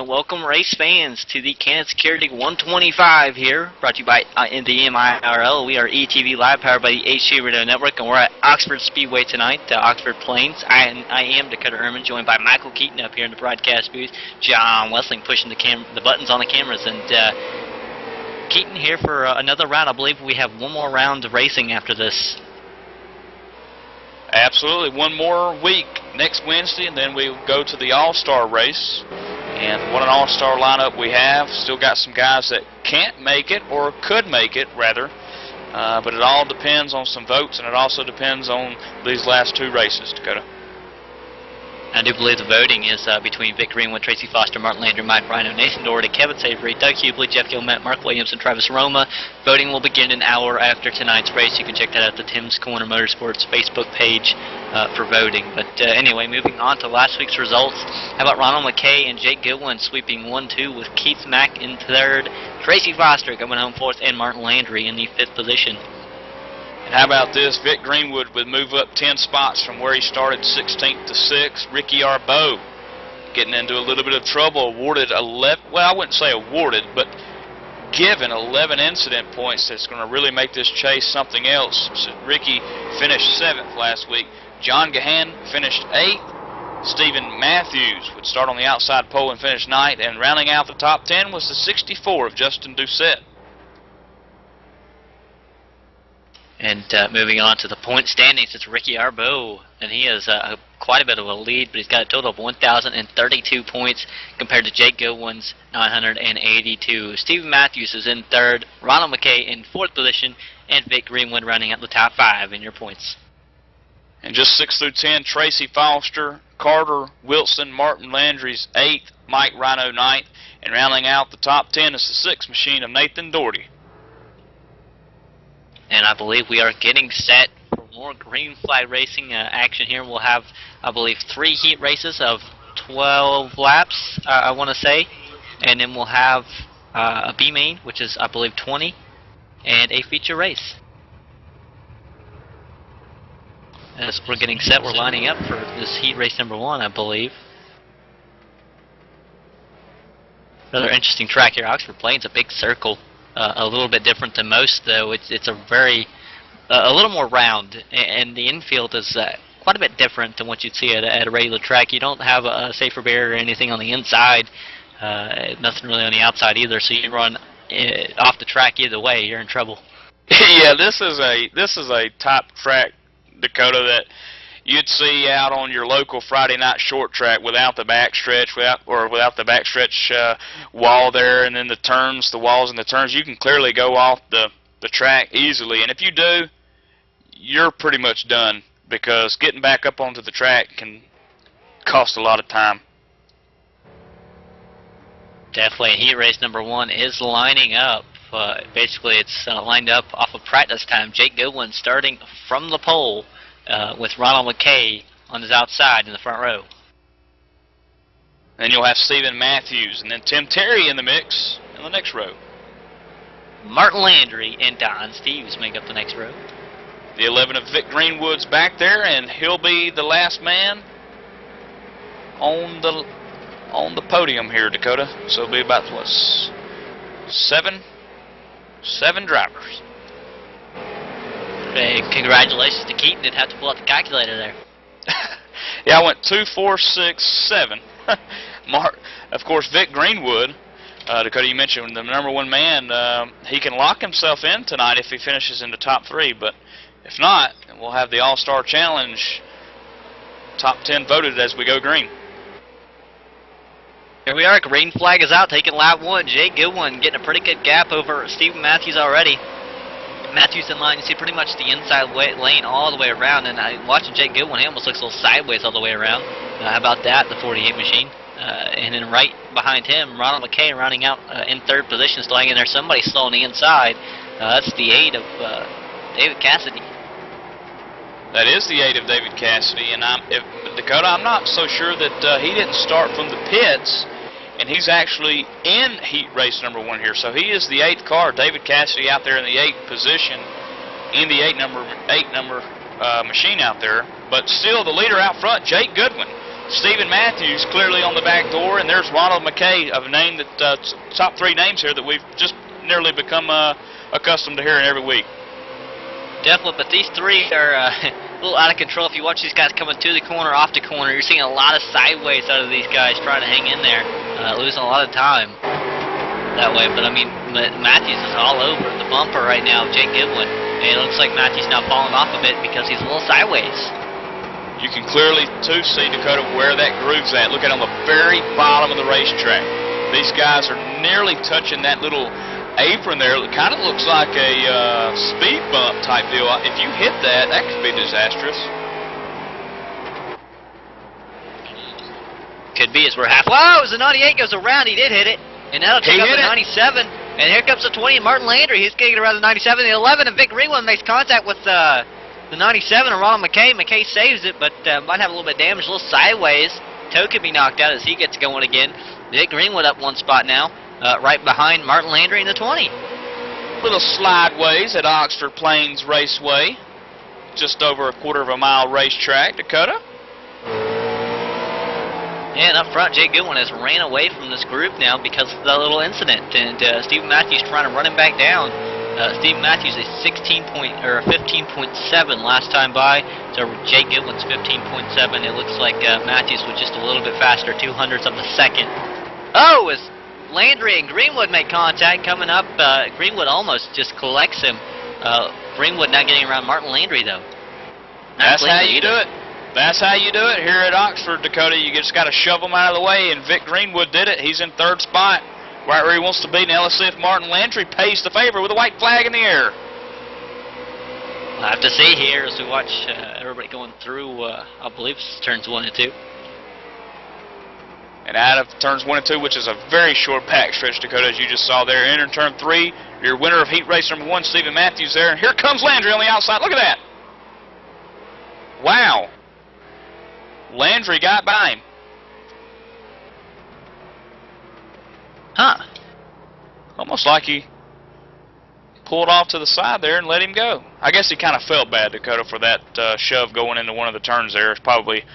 gentlemen, welcome race fans to the Canon Security 125 here, brought to you by the MiRL. We are ETV Live, powered by the HG Radio Network, and we're at Oxford Speedway tonight, Oxford Plains. I am Dakota Ehrman, joined by Michael Keaton up here in the broadcast booth, John Wessling pushing the buttons on the cameras, and Keaton here for another round. I believe we have one more round of racing after this. Absolutely, one more week next Wednesday, and then we go to the All-Star race. And what an All-Star lineup we have. Still got some guys that can't make it, or could make it, rather. But it all depends on some votes, and it also depends on these last two races, Dakota. I do believe the voting is between Vic Greenwood, Tracy Foster, Martin Landry, Mike Rhino, Nathan Doherty, Kevin Savory, Doug Hubbley, Jeff Gilmet, Mark Williams, and Travis Roma. Voting will begin an hour after tonight's race. You can check that out at the Tim's Corner Motorsports Facebook page for voting. But anyway, moving on to last week's results. How about Ronald McKay and Jake Goodwin sweeping 1-2 with Keith Mack in third, Tracy Foster coming home fourth, and Martin Landry in the fifth position. And how about this? Vic Greenwood would move up 10 spots from where he started, 16th to 6th. Ricky Arbeau getting into a little bit of trouble, awarded 11, well, I wouldn't say awarded, but given 11 incident points. That's going to really make this chase something else. So Ricky finished 7th last week. John Gahan finished 8th. Stephen Matthews would start on the outside pole and finish 9th. And rounding out the top 10 was the 64 of Justin Doucette. And moving on to the point standings, it's Ricky Arbeau, and he has quite a bit of a lead, but he's got a total of 1,032 points compared to Jake Goodwin's 982. Stephen Matthews is in third, Ronald McKay in fourth position, and Vic Greenwood running out the top 5 in your points. And just 6 through 10, Tracy Foster, Carter Wilson, Martin Landry's 8th, Mike Rhino 9th, and rounding out the top 10 is the 6th machine of Nathan Doherty. And I believe we are getting set for more green flag racing action here. We'll have, I believe, 3 heat races of 12 laps, I want to say. And then we'll have a B main, which is, I believe, 20, and a feature race. As we're getting set, we're lining up for this heat race number 1, I believe. Another interesting track here. Oxford Plains, a big circle. A little bit different than most, though. It's a very, a little more round, and the infield is quite a bit different than what you'd see at a regular track. You don't have a safer barrier or anything on the inside, nothing really on the outside either. So you run off the track either way, you're in trouble. Yeah, this is a top track, Dakota, that you'd see out on your local Friday night short track without the backstretch, without the backstretch wall there, and then the walls and the turns. You can clearly go off the track easily, and if you do, you're pretty much done, because getting back up onto the track can cost a lot of time. Definitely, heat race number 1 is lining up. Basically, it's lined up off of practice time. Jake Goodwin starting from the pole, with Ronald McKay on his outside in the front row. Then you'll have Stephen Matthews and then Tim Terry in the mix in the next row. Martin Landry and Don Steves make up the next row. The 11 of Vic Greenwood's back there, and he'll be the last man on the podium here, Dakota. So it'll be about, what, 7 drivers. Hey, congratulations to Keaton. Didn't have to pull out the calculator there. Yeah, I went 2, 4, 6, 7. Of course, Vic Greenwood, Dakota, you mentioned the number 1 man. He can lock himself in tonight if he finishes in the top 3. But if not, we'll have the All-Star Challenge top 10 voted as we go green. Here we are. Green flag is out, taking lap 1. Jake Goodwin getting a pretty good gap over Stephen Matthews already. Matthews in line, you see pretty much the inside lane all the way around, and watching Jake Goodwin, he almost looks a little sideways all the way around. How about that, the 48 machine? And then right behind him, Ronald McKay running out in third position, still hanging there. Somebody still on the inside. That's the 8 of David Cassidy. That is the 8 of David Cassidy, and Dakota, I'm not so sure that he didn't start from the pits, and he's actually in heat race number 1 here. So he is the 8th car. David Cassidy out there in the 8th position, in the 8 number machine out there. But still the leader out front, Jake Goodwin. Stephen Matthews clearly on the back door, and there's Ronald McKay, of a name that top 3 names here that we've just nearly become accustomed to hearing every week. Definitely, but these 3 are a little out of control. If you watch these guys coming to the corner, off the corner, you're seeing a lot of sideways out of these guys trying to hang in there, losing a lot of time that way. But I mean, Matthews is all over the bumper right now of Jake Goodwin, and it looks like Matthews now falling off a bit because he's a little sideways. You can clearly, too, see, Dakota, where that groove's at. Look at on the very bottom of the racetrack. These guys are nearly touching that little apron there. It kind of looks like a speed bump type deal. If you hit that, that could be disastrous. Could be as we're half. Whoa, as the 98 goes around, he did hit it. And that'll take up the 97. And here comes the 20, Martin Landry. He's getting around the 97. The 11, and Vic Greenwood makes contact with the 97, and Ronald McKay. McKay saves it, but might have a little bit of damage, a little sideways. Toe could be knocked out as he gets going again. Vic Greenwood up 1 spot now, right behind Martin Landry in the 20. Little slideways at Oxford Plains Raceway. Just over a quarter of a mile racetrack, Dakota. And up front, Jay Goodwin has ran away from this group now because of the little incident, and Stephen Matthews trying to run him back down. Stephen Matthews is 15.7 last time by, so Jay Goodwin's 15.7. It looks like Matthews was just a little bit faster, 200ths of a second. Oh, as Landry and Greenwood make contact coming up, Greenwood almost just collects him. Greenwood not getting around Martin Landry, though. That's how you do it. That's how you do it here at Oxford, Dakota. You just got to shove them out of the way, and Vic Greenwood did it. He's in 3rd spot, right where he wants to be. Now let's see if Martin Landry pays the favor with a white flag in the air. We'll have to see here as we watch everybody going through, I believe it's turns 1 and 2. And out of turns 1 and 2, which is a very short pack stretch, Dakota, as you just saw there. Entering turn 3, your winner of heat race number 1, Stephen Matthews there. And here comes Landry on the outside. Look at that. Wow. Landry got by him. Huh. Almost like he pulled off to the side there and let him go. I guess he kind of felt bad, Dakota, for that shove going into one of the turns there. It's probably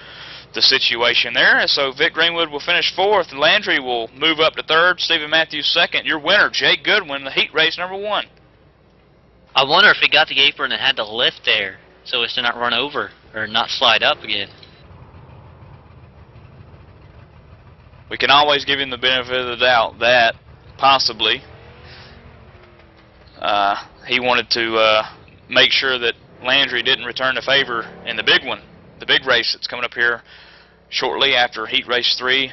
the situation there. And so Vic Greenwood will finish 4th, and Landry will move up to 3rd, Stephen Matthews 2nd. Your winner, Jake Goodwin, the heat race number 1. I wonder if he got the apron and had to lift there so as to not run over or not slide up again. We can always give him the benefit of the doubt that possibly he wanted to make sure that Landry didn't return the favor in the big one, the big race that's coming up here shortly after heat race 3,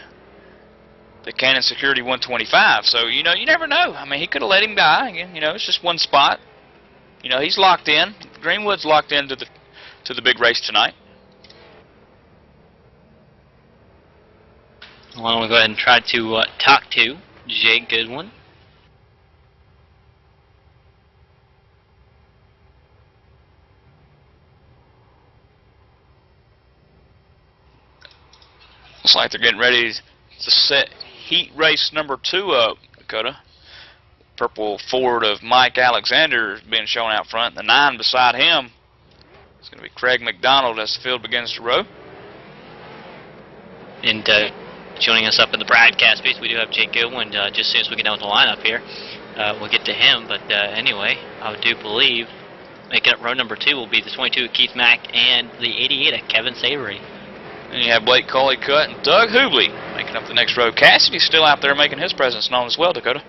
the Cannon Security 125. So, you know, you never know. I mean, he could have let him die. You know, it's just 1 spot. You know, he's locked in. Greenwood's locked into the big race tonight. Well, I'm going to go ahead and try to talk to Jake Goodwin. Looks like they're getting ready to set heat race number 2 up, Dakota. Purple Ford of Mike Alexander is being shown out front. The 9 beside him is going to be Craig McDonald as the field begins to row. And joining us up in the broadcast booth, we do have Jake Goodwin. Just as soon as we get down with the lineup here, we'll get to him. But anyway, I do believe making up row number 2 will be the 22 of Keith Mack and the 88 of Kevin Savory. And you have Blake Coleycutt and Doug Hubley making up the next row. Cassidy's still out there making his presence known as well, Dakota.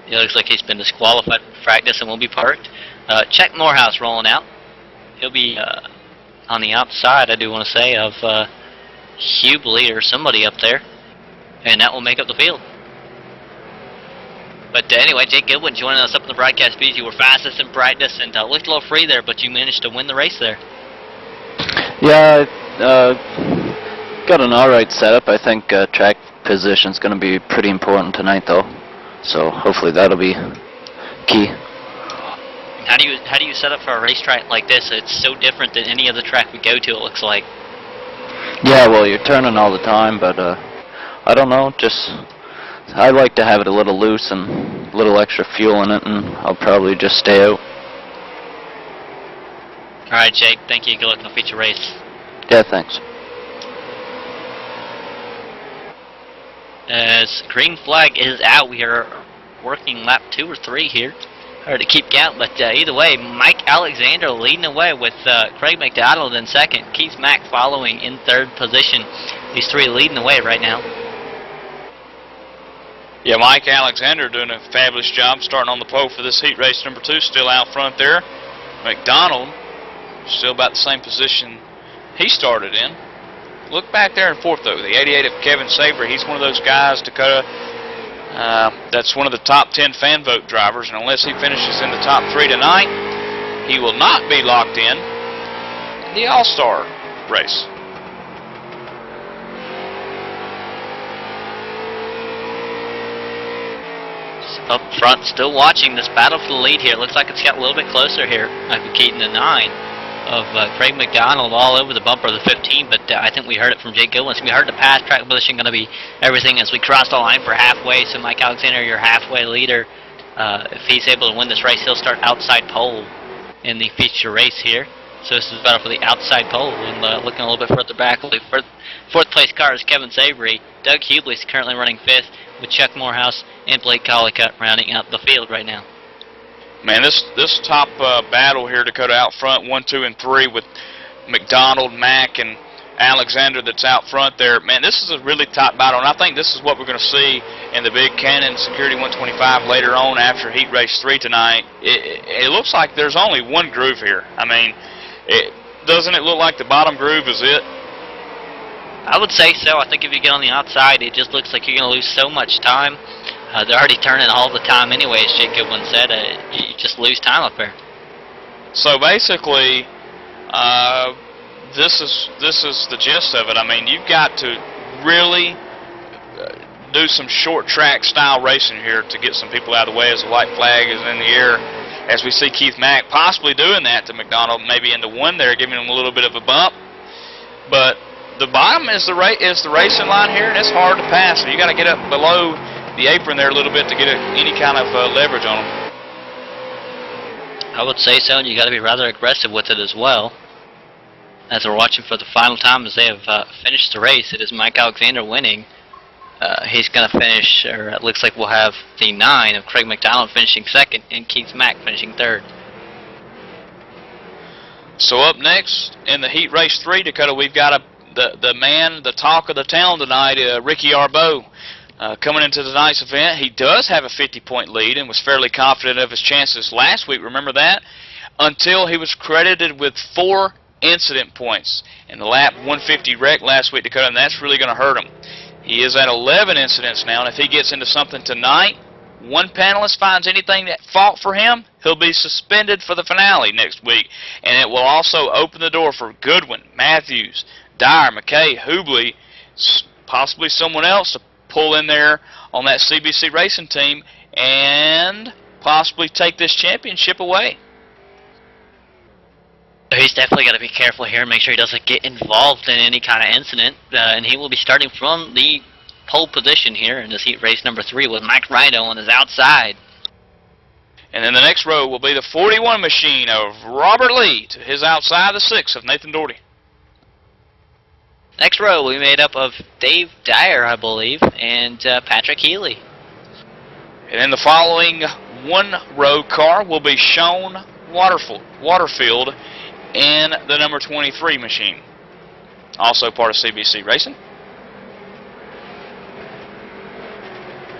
It looks like he's been disqualified from practice and will be parked. Chuck Morehouse rolling out. He'll be on the outside, I do want to say, of Hubley or somebody up there. And that will make up the field. But anyway, Jake Goodwin joining us up in the broadcast booth. You were fastest in practice and looked a little free there, but you managed to win the race there. Yeah, got an alright setup. I think track position's going to be pretty important tonight, though. So hopefully that'll be key. How do you set up for a racetrack like this? It's so different than any other track we go to, it looks like. Yeah, well, you're turning all the time, but I don't know, just I like to have it a little loose and a little extra fuel in it, and I'll probably just stay out. Alright, Jake, thank you. Good luck in the feature race. Yeah, thanks. as green flag is out. We are working lap 2 or 3 here. Hard to keep count, but either way, Mike Alexander leading the way with Craig McDonald in second, Keith Mack following in third position. These three leading the way right now. Yeah, Mike Alexander doing a fabulous job starting on the pole for this heat race number 2, still out front there. McDonald still about the same position he started in. Look back there in fourth, though. The 88 of Kevin Sabre. He's one of those guys, Dakota, that's one of the top 10 fan vote drivers, and unless he finishes in the top 3 tonight, he will not be locked in the All-Star race. Up front, still watching this battle for the lead here. Looks like it's got a little bit closer here. Michael Keaton, the 9 of Craig McDonald, all over the bumper of the 15, but I think we heard it from Jake Gilwins. We heard the pass track position going to be everything as we cross the line for halfway. So Mike Alexander, your halfway leader, if he's able to win this race, he'll start outside pole in the feature race here. So this is battle for the outside pole, and looking a little bit further back, fourth place car is Kevin Sabre. Doug Hubley is currently running 5th, with Chuck Morehouse and Blake Collicutt rounding out the field right now. Man, this top battle here, Dakota, out front, 1, 2, and 3 with McDonald, Mack, and Alexander that's out front there. Man, this is a really top battle, and I think this is what we're going to see in the Big Cannon Security 125 later on after Heat Race 3 tonight. It looks like there's only one groove here. I mean, doesn't it look like the bottom groove is it? I would say so. I think if you get on the outside, it just looks like you're going to lose so much time. They're already turning all the time anyway, as Jake Goodwin said. You just lose time up there. So basically, this is the gist of it. I mean, you've got to really do some short track style racing here to get some people out of the way as the white flag is in the air. As we see Keith Mack possibly doing that to McDonald, maybe into 1 there, giving him a little bit of a bump. But the bottom is the racing line here, and it's hard to pass. So you got to get up below the apron there a little bit to get any kind of leverage on them. I would say so, and you got to be rather aggressive with it as well. As we're watching for the final time as they have finished the race, it is Mike Alexander winning. He's going to finish, or it looks like we'll have the 9 of Craig McDonald finishing 2nd and Keith Mack finishing 3rd. So up next in the Heat Race 3, Dakota, we've got the man, the talk of the town tonight, Ricky Arbeau. Coming into tonight's event, he does have a 50-point lead and was fairly confident of his chances last week, remember that? Until he was credited with 4 incident points in the lap 150 wreck last week, Dakota, and that's really going to hurt him. He is at 11 incidents now, and if he gets into something tonight, one panelist finds anything at fault for him, he'll be suspended for the finale next week, and it will also open the door for Goodwin, Matthews, Dyer, McKay, Hubley, possibly someone else to pull in there on that CBC racing team and possibly take this championship away. He's definitely got to be careful here and make sure he doesn't get involved in any kind of incident, and he will be starting from the pole position here in this heat race number 3 with Mike Rhino on his outside. And then the next row will be the 41 machine of Robert Lee to his outside, the 6 of Nathan Doherty. Next row will be made up of Dave Dyer, I believe, and Patrick Healy. And then the following 1-row car will be Sean Waterfield in the number 23 machine. Also part of CBC Racing.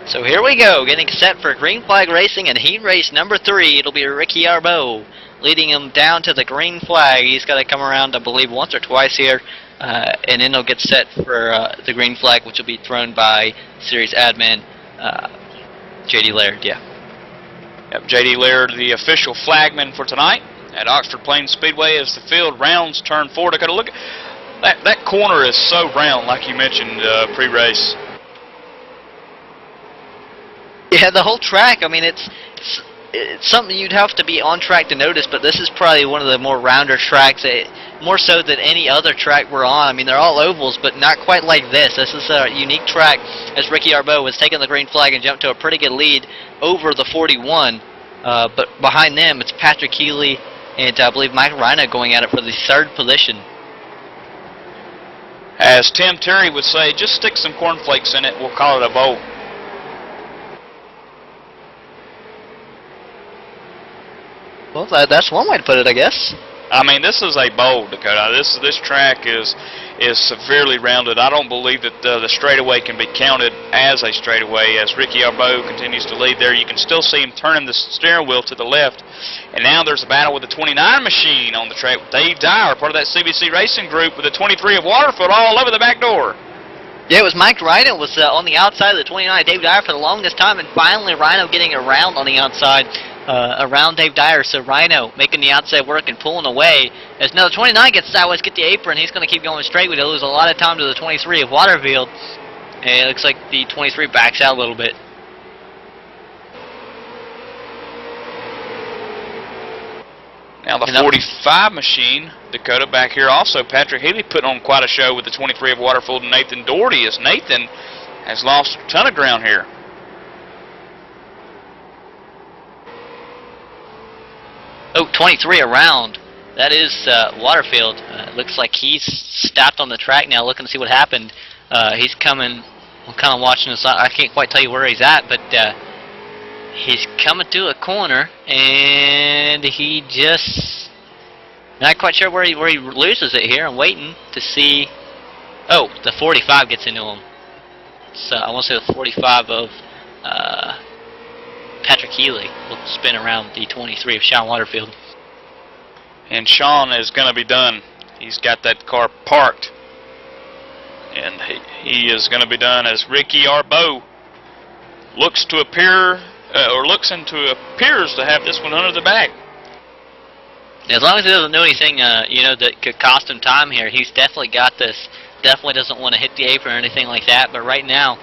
So here we go, getting set for green flag racing and heat race number 3. It'll be Ricky Arbeau leading him down to the green flag. He's got to come around, I believe, once or twice here, and then he'll get set for the green flag, which will be thrown by series admin J.D. Laird. Yep, J.D. Laird, the official flagman for tonight at Oxford Plains Speedway as the field rounds turn 4. Dakota, look at that corner is so round, like you mentioned pre-race. Yeah, the whole track, I mean, it's something you'd have to be on track to notice, but this is probably one of the more rounder tracks, more so than any other track we're on. I mean, they're all ovals, but not quite like this. This is a unique track as Ricky Arbeau has taken the green flag and jumped to a pretty good lead over the 41. But behind them, it's Patrick Healy and I believe Mike Rhino going at it for the 3rd position. As Tim Terry would say, just stick some cornflakes in it, we'll call it a bowl. Well, that's one way to put it, I guess. I mean, this is a bowl, Dakota. This track is severely rounded. I don't believe that the straightaway can be counted as a straightaway. As Ricky Arbeau continues to lead there, you can still see him turning the steering wheel to the left. And now there's a battle with the 29 machine on the track. Dave Dyer, part of that CBC Racing group, with the 23 of Waterfield all over the back door. Yeah, it was Mike Rhino was on the outside of the 29, Dave Dyer for the longest time, and finally Rhino getting around on the outside. Around Dave Dyer, so Rhino making the outside work and pulling away. As now the 29 gets sideways, get the apron, he's going to keep going straight. We'll lose a lot of time to the 23 of Waterfield, and it looks like the 23 backs out a little bit. Now the 45 machine, Dakota, back here also, Patrick Healy putting on quite a show with the 23 of Waterfield and Nathan Doherty, as Nathan has lost a ton of ground here. Oh, 23 around. That is Waterfield. Looks like he's stopped on the track now looking to see what happened. He's coming, I'm kind of watching this. I can't quite tell you where he's at, but he's coming to a corner, and he just, not quite sure where he loses it here. I'm waiting to see. Oh, the 45 gets into him. So I want to say the 45 of Patrick Healy will spin around the 23 of Sean Waterfield. And Sean is going to be done. He's got that car parked. And he is going to be done as Ricky Arbeau looks to appear, appears to have this one under the bag. As long as he doesn't do anything, that could cost him time here, he's definitely got this. Definitely doesn't want to hit the apron or anything like that. But right now,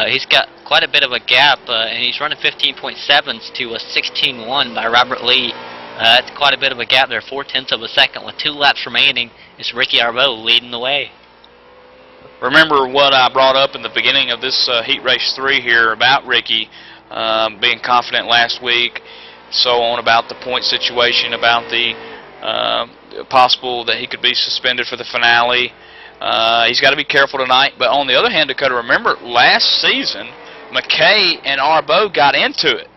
he's got quite a bit of a gap, and he's running 15.7s to a 16.1 by Robert Lee. That's quite a bit of a gap there, 0.4 of a second. With 2 laps remaining, it's Ricky Arbeau leading the way. Remember what I brought up in the beginning of this Heat Race 3 here about Ricky being confident last week, so on, about the point situation, about the possible that he could be suspended for the finale. He's got to be careful tonight. But on the other hand, Dakota, remember last season, McKay and Arbeau got into it.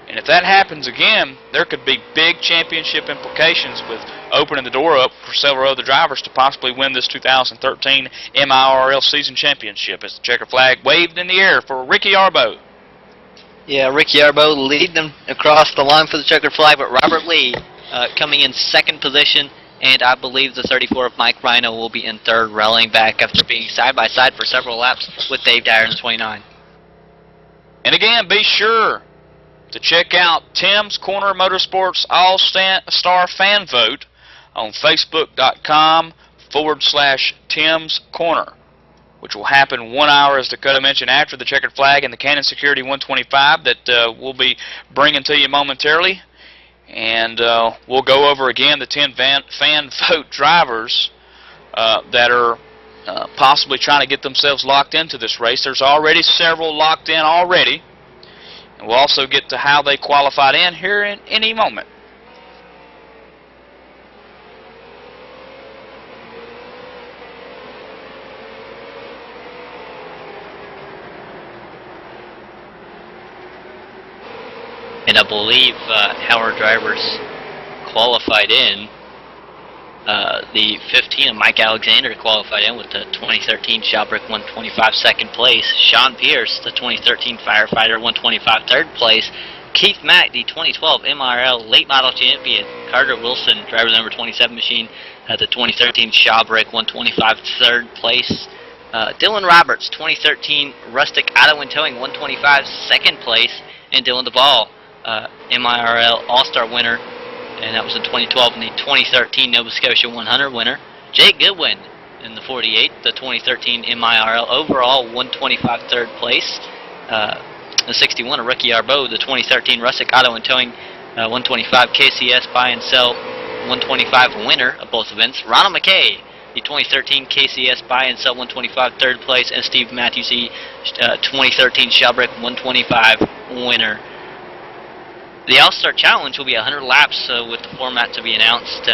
And if that happens again, there could be big championship implications with opening the door up for several other drivers to possibly win this 2013 MiRL season championship as the checker flag waved in the air for Ricky Arbeau. Yeah, Ricky Arbeau leading them across the line for the checkered flag, but Robert Lee coming in second position, and I believe the 34 of Mike Rhino will be in third, rallying back after being side-by-side for several laps with Dave Dyer in the 29. And again, be sure to check out Tim's Corner Motorsports All-Star Fan Vote on Facebook.com/Tim's Corner, which will happen 1 hour, as Dakota mentioned, after the checkered flag and the Canon Security 125 that we'll be bringing to you momentarily. And we'll go over again the 10 fan vote drivers that are possibly trying to get themselves locked into this race. There's already several locked in already. And we'll also get to how they qualified in here in any moment. And I believe how our drivers qualified in. The 15 of Mike Alexander qualified in with the 2013 Shawbrick 125 second place. Sean Pierce, the 2013 Firefighter 125 third place. Keith Mack, the 2012 MiRL late model champion. Carter Wilson, driver number 27 machine, the 2013 Shawbrick 125 third place. Dylan Roberts, 2013 Rustic Auto and Towing 125 second place. And Dylan Duvall, MiRL All-Star winner, and that was in 2012, and the 2013 Nova Scotia 100 winner. Jake Goodwin in the 48, the 2013 MiRL overall 125 third place. The 61 of Ricky Arbeau, the 2013 Rustic Auto and Towing 125 KCS Buy and Sell 125 winner of both events. Ronald McKay, the 2013 KCS Buy and Sell 125 third place, and Steve Matthews, the 2013 Shawbrick 125 winner. The All-Star Challenge will be 100 laps with the format to be announced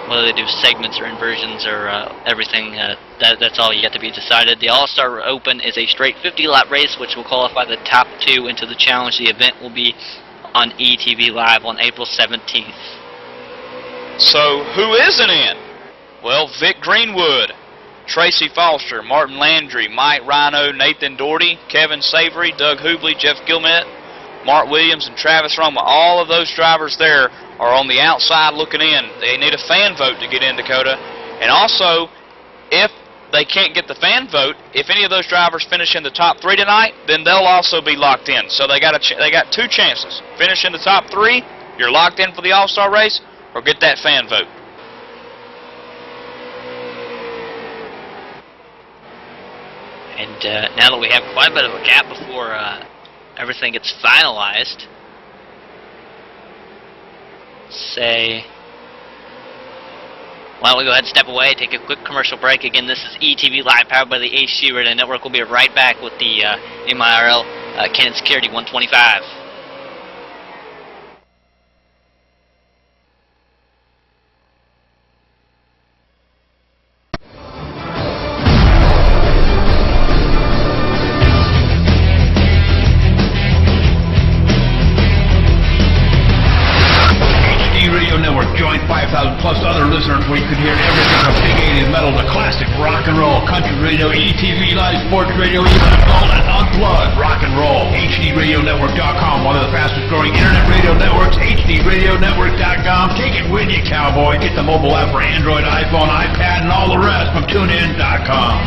whether they do segments or inversions or everything, that's all yet to be decided. The All-Star Open is a straight 50-lap race, which will qualify the top 2 into the challenge. The event will be on ETV Live on April 17th. So, who isn't in? Well, Vic Greenwood, Tracy Foster, Martin Landry, Mike Rhino, Nathan Doherty, Kevin Savory, Doug Hubley, Jeff Gilmet, Mark Williams, and Travis Roma. All of those drivers there are on the outside looking in. They need a fan vote to get in, Dakota. And also, if they can't get the fan vote, if any of those drivers finish in the top 3 tonight, then they'll also be locked in. So they got 2 chances. Finish in the top 3, you're locked in for the All-Star race, or get that fan vote. And now that we have quite a bit of a gap before everything gets finalized, why don't we go ahead and step away, take a quick commercial break. Again, this is ETV Live, powered by the HD Radio Network. We'll be right back with the MiRL Canon Security 125. Plus other listeners where you can hear everything from big 80s metal to classic rock and roll, country radio, ETV live sports radio, even adult and unplugged rock and roll. HDRadioNetwork.com, one of the fastest growing internet radio networks. HDRadioNetwork.com. Take it with you, cowboy. Get the mobile app for Android, iPhone, iPad, and all the rest from TuneIn.com.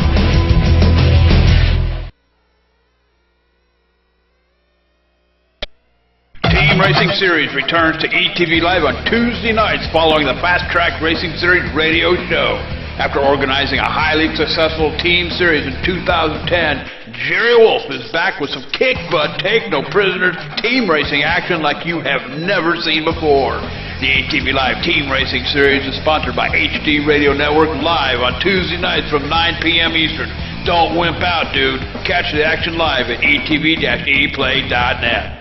Team Racing Series returns to ETV Live on Tuesday nights following the Fast Track Racing Series radio show. After organizing a highly successful team series in 2010, Jerry Wolf is back with some kick butt, take no prisoners, team racing action like you have never seen before. The ETV Live Team Racing Series is sponsored by HD Radio Network, live on Tuesday nights from 9 p.m. Eastern. Don't wimp out, dude. Catch the action live at etv-eplay.net.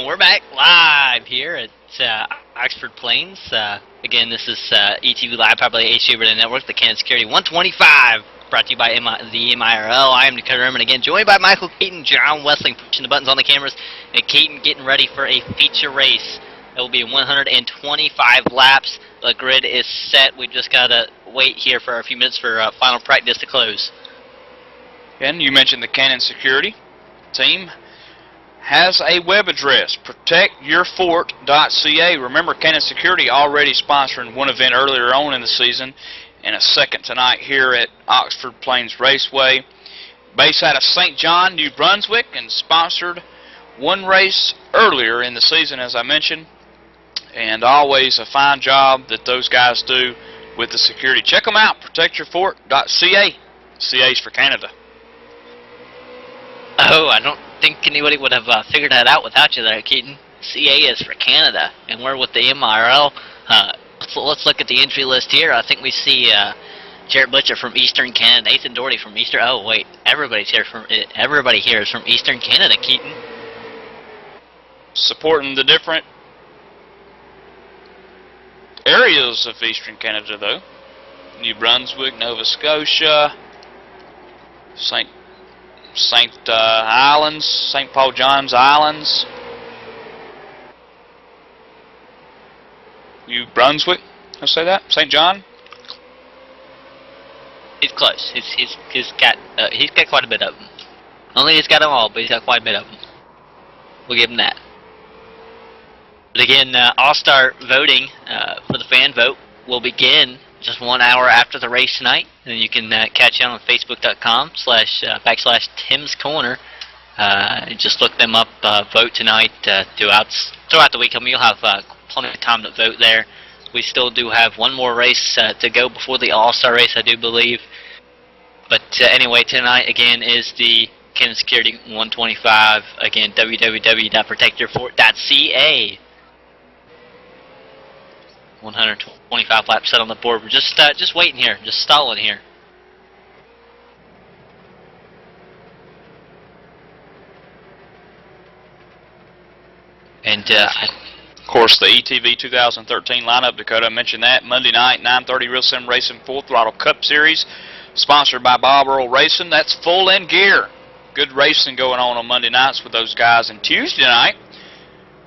We're back live here at Oxford Plains. Again, this is ETV Live, powered by the HD Radio Network, the Canon Security 125, brought to you by the MiRL. I am Dakota Herman, again, joined by Michael Keaton, John Wessling, pushing the buttons on the cameras, and Keaton getting ready for a feature race. It will be 125 laps. The grid is set. We just got to wait here for a few minutes for final practice to close. And you mentioned the Canon Security team has a web address, protectyourfort.ca. Remember, Canon Security already sponsoring one event earlier on in the season and a second tonight here at Oxford Plains Raceway. Based out of St. John, New Brunswick, and sponsored one race earlier in the season, as I mentioned. And always a fine job that those guys do with the security. Check them out, protectyourfort.ca. CA is for Canada. Oh, I don't think anybody would have figured that out without you there, Keaton. CA is for Canada, and we're with the MiRL. Let's look at the entry list here. I think we see Jarrett Butcher from Eastern Canada, Nathan Doherty from Eastern. Oh wait, everybody here is from Eastern Canada, Keaton. Supporting the different areas of Eastern Canada, though. New Brunswick, Nova Scotia, St. Islands, St. Paul John's Islands, New Brunswick. I'll say that. St. John. He's close. He's got quite a bit of them. I don't think he's got them all, but he's got quite a bit of them. We'll give him that. But again, All-Star voting for the fan vote will begin just 1 hour after the race tonight. And you can catch it on Facebook.com//Tim's Corner. Just look them up, vote tonight throughout the week. I mean, you'll have plenty of time to vote there. We still do have one more race to go before the All-Star race, I do believe. But anyway, tonight, again, is the Kansas Security 125. Again, www.protectyourfort.ca. 125 laps set on the board. We're just waiting here, just stalling here. And of course, the ETV 2013 lineup, Dakota, I mentioned that. Monday night, 9:30, Real Sim Racing Full Throttle Cup Series, sponsored by Bob Earl Racing. That's full in gear. Good racing going on Monday nights with those guys. And Tuesday night,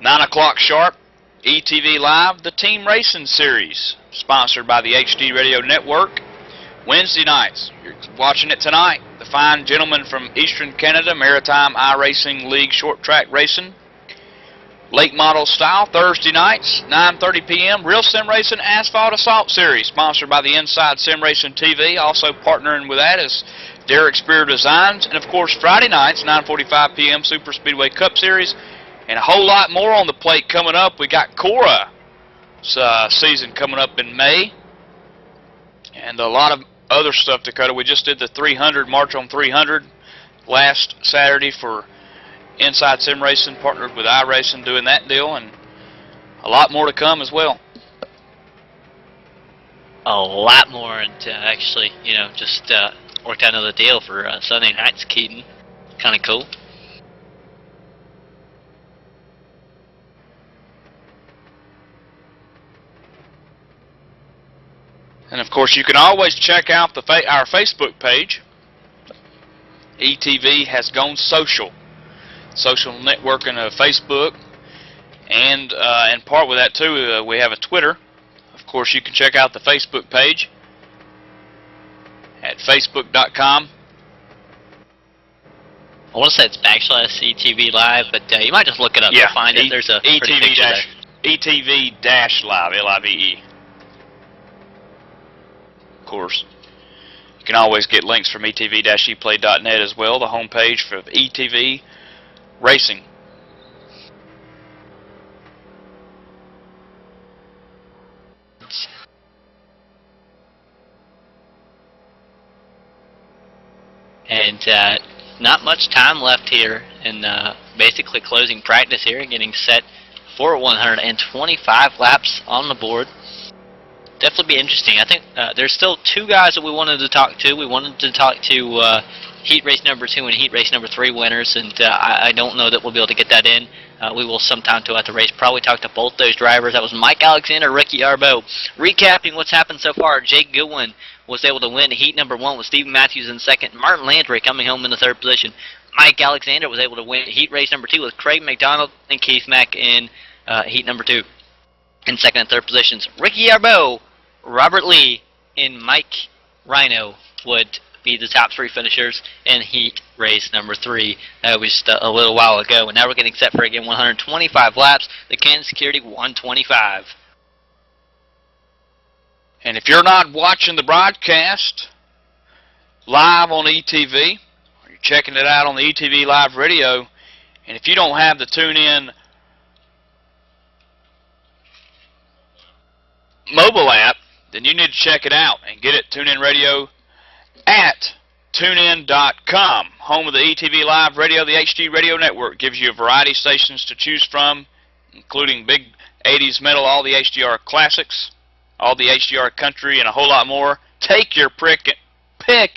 9 o'clock sharp, ETV Live, the Team Racing Series, sponsored by the HD Radio Network. Wednesday nights, you're watching it tonight. The fine gentlemen from Eastern Canada, Maritime iRacing League Short Track Racing. Late model style, Thursday nights, 9:30 p.m. Real Sim Racing Asphalt Assault Series, sponsored by the Inside Sim Racing TV. Also partnering with that is Derek Spear Designs. And, of course, Friday nights, 9:45 p.m. Super Speedway Cup Series. And a whole lot more on the plate coming up. We got Cora season coming up in May. And a lot of other stuff, Dakota. We just did the 300, March on 300 last Saturday for Inside Sim Racing, partnered with iRacing doing that deal, and a lot more to come as well. A lot more, and actually, just worked out another deal for Sunday nights, Keaton. Kind of cool. And of course, you can always check out our Facebook page. ETV has gone social. Social networking of Facebook, and in part with that too, we have a Twitter. Of course, you can check out the Facebook page at facebook.com. I want to say it's /ETV Live, but you might just look it up to find it. There's a ETV-Live, L-I-V-E. Of course, you can always get links from etv-eplay.net as well, the homepage for ETV Racing. And not much time left here, and basically closing practice here, getting set for 125 laps on the board. Definitely be interesting. I think there's still two guys that we wanted to talk to. We wanted to talk to heat race number 2 and heat race number 3 winners, and I don't know that we'll be able to get that in. We will sometime throughout the race probably talk to both those drivers. That was Mike Alexander, Ricky Arbo. Recapping what's happened so far, Jake Goodwin was able to win heat number 1 with Stephen Matthews in second. Martin Landry coming home in the third position. Mike Alexander was able to win heat race number 2 with Craig McDonald and Keith Mack in heat number 2 in second and third positions. Ricky Arbo, Robert Lee, and Mike Rhino would be the top 3 finishers in heat race number 3. That was just a little while ago, and now we're getting set for again 125 laps, the Kansas Security 125. And if you're not watching the broadcast live on ETV, or you're checking it out on the ETV Live Radio, and if you don't have the TuneIn mobile app, then you need to check it out and get it TuneIn Radio at tunein.com. Home of the ETV Live Radio, the HD Radio Network gives you a variety of stations to choose from, including big 80s metal, all the HDR classics, all the HDR country, and a whole lot more. Take your pick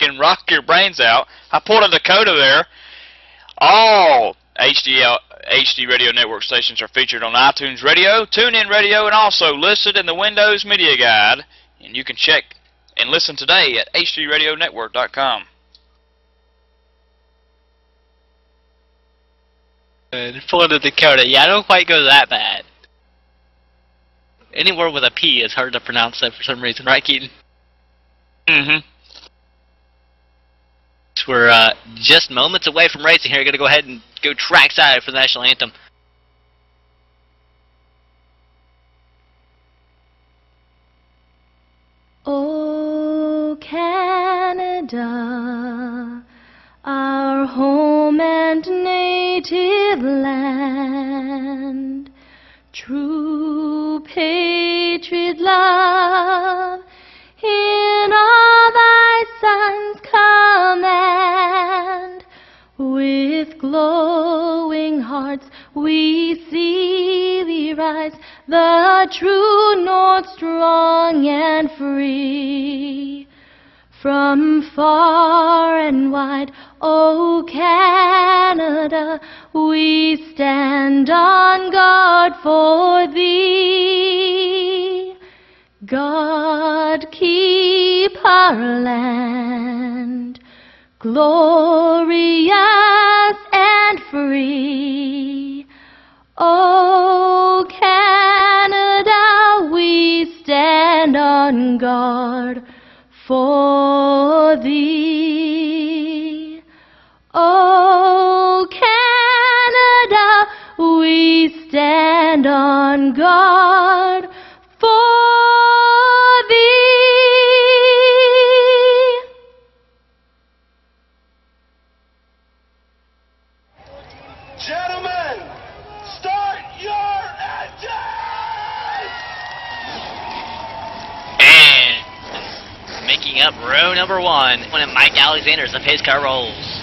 and rock your brains out. I pulled a Dakota there. All HD Radio Network stations are featured on iTunes Radio, TuneIn Radio, and also listed in the Windows Media Guide. And you can check and listen today at hdradionetwork.com. Florida, Dakota. Yeah, I don't quite go that bad. Anywhere with a P is hard to pronounce that for some reason, right, Keaton? Mm-hmm. We're just moments away from racing here. We're going to go ahead and go trackside for the national anthem. O Canada, our home and native land, true patriot love, in all thy sons' command, with glowing hearts we see thee rise, the true North strong and free. From far and wide, O Canada, we stand on guard for thee. God keep our land glorious and free. O Canada, we stand on guard for thee. O Canada, we stand on guard for thee. Gentlemen, start your engines! And making up row number 1, when Mike Alexander as the pace car rolls.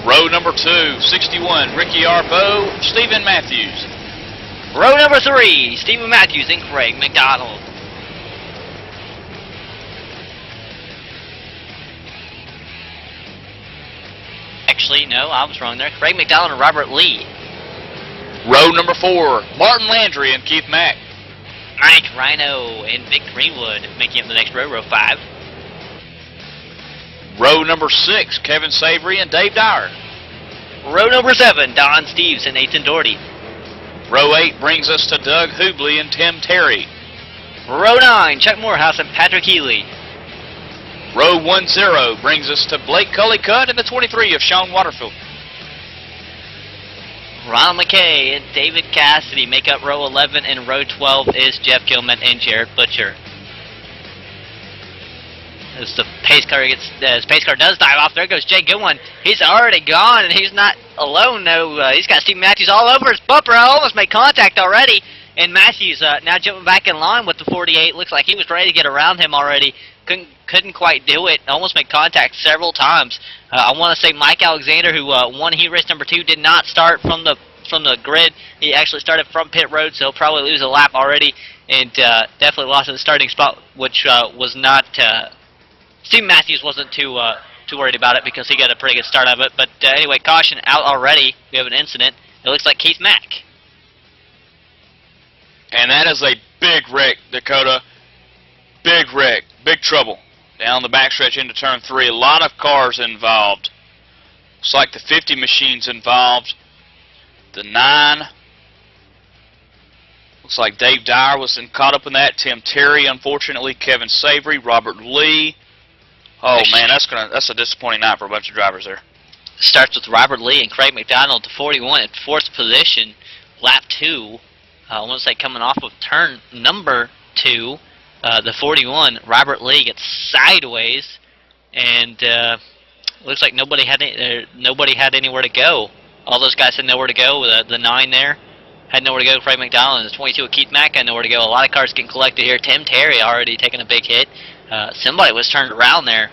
Row number 2, 61, Ricky Arbo, Stephen Matthews. Row number 3, Stephen Matthews and Craig McDonald. Actually, no, I was wrong there. Craig McDonald and Robert Lee. Row number 4, Martin Landry and Keith Mack. Mike Rhino and Vic Greenwood making up the next row, row 5. Row number 6, Kevin Savory and Dave Dyer. Row number 7, Don Steves and Nathan Doherty. Row 8 brings us to Doug Hubley and Tim Terry. Row 9, Chuck Morehouse and Patrick Healy. Row 10 brings us to Blake Cullycutt and the 23 of Sean Waterfield. Ron McKay and David Cassidy make up row 11, and row 12 is Jeff Gilman and Jared Butcher. As the pace car does dive off, there goes Jay Goodwin. He's already gone, and he's not alone. No, he's got Steve Matthews all over his bumper. Almost made contact already, and Matthews now jumping back in line with the 48. Looks like he was ready to get around him already. Couldn't quite do it. Almost made contact several times. I want to say Mike Alexander, who won heat race number 2, did not start from the grid. He actually started from pit road, so he'll probably lose a lap already, and definitely lost in the starting spot, which was not. Steve Matthews wasn't too worried about it because he got a pretty good start of it. But anyway, caution out already. We have an incident. It looks like Keith Mack. And that is a big wreck, Dakota. Big wreck. Big trouble. Down the backstretch into turn 3. A lot of cars involved. Looks like the 50 machine's involved. The 9. Looks like Dave Dyer was caught up in that. Tim Terry, unfortunately. Kevin Savory. Robert Lee. Oh man, that's a disappointing night for a bunch of drivers there. Starts with Robert Lee and Craig McDonald to 41 in 4th position, lap 2. I want to say coming off of turn number 2, the 41. Robert Lee gets sideways, and looks like nobody had anywhere to go. All those guys had nowhere to go. The 9 there had nowhere to go. Craig McDonald and the 22 of Keith Mack had nowhere to go. A lot of cars getting collected here. Tim Terry already taking a big hit. Somebody was turned around there.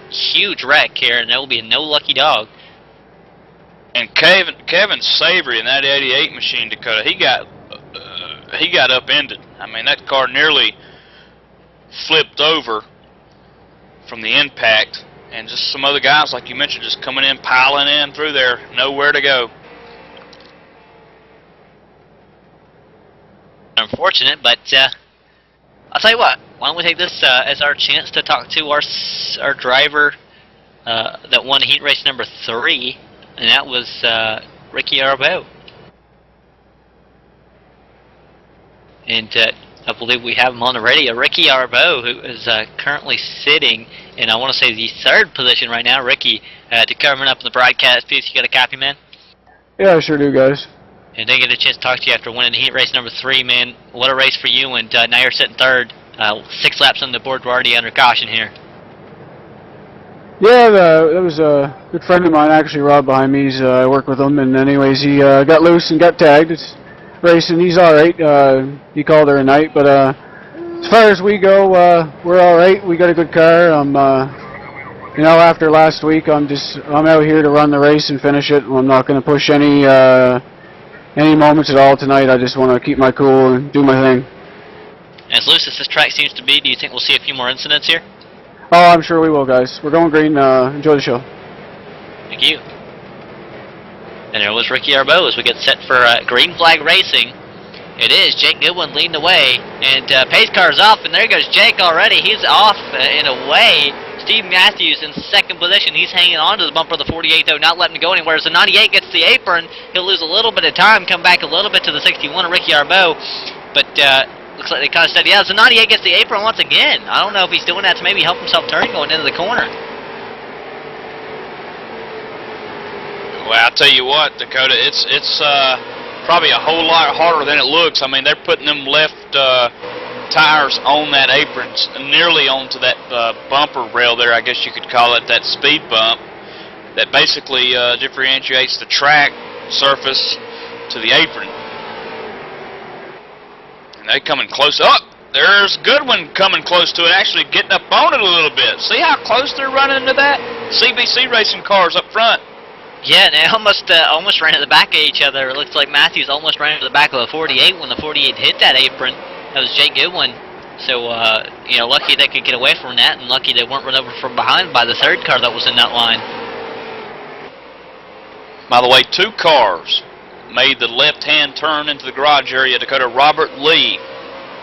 Huge wreck here, and there will be no lucky dog. And Kevin Savory in that 88 machine, Dakota, he got upended. I mean, that car nearly flipped over from the impact, and just some other guys, like you mentioned, just coming in, piling in through there, nowhere to go. Unfortunate, but I'll tell you what. Why don't we take this as our chance to talk to our driver that won heat race number 3, and that was Ricky Arbo. And I believe we have him on the radio. Ricky Arbo, who is currently sitting in, I want to say, the 3rd position right now. Ricky, to coming up in the broadcast piece, you got a copy, man? Yeah, I sure do, guys. And they get a chance to talk to you after winning heat race number 3, man. What a race for you, and now you're sitting 3rd. 6 laps on the board, we're already under caution here. Yeah, that was a good friend of mine, actually, Rob, behind me. I work with him, and anyways, he got loose and got tagged. It's racing. He's all right. He called her a night, but as far as we go, we're all right. We got a good car. You know, after last week, I'm out here to run the race and finish it. I'm not going to push any moments at all tonight. I just want to keep my cool and do my thing. As loose as this track seems to be, do you think we'll see a few more incidents here? Oh, I'm sure we will, guys. We're going green. Enjoy the show. Thank you. And there was Ricky Arbeau as we get set for green flag racing. It is Jake Goodwin leading the way, and pace car's off, and there goes Jake already. He's off and away. Steve Matthews in second position. He's hanging on to the bumper of the 48, though, not letting it go anywhere. As the 98 gets the apron, he'll lose a little bit of time, come back a little bit to the 61 of Ricky Arbeau, but looks like they kind of said, yeah, as the 98 gets the apron once again. I don't know if he's doing that to maybe help himself turn going into the corner. Well, I'll tell you what, Dakota, it's probably a whole lot harder than it looks. I mean, they're putting them left tires on that apron, nearly onto that bumper rail there, I guess you could call it, that speed bump that basically differentiates the track surface to the apron. And they coming close up. There's Goodwin coming close to it, actually getting up on it a little bit. See how close they're running into that? CBC racing cars up front. Yeah, and they almost ran at the back of each other. It looks like Matthews almost ran into the back of the 48 when the 48 hit that apron. That was Jake Goodwin. So, you know, lucky they could get away from that, and lucky they weren't run over from behind by the third car that was in that line. By the way, 2 cars made the left-hand turn into the garage area. Dakota, Robert Lee,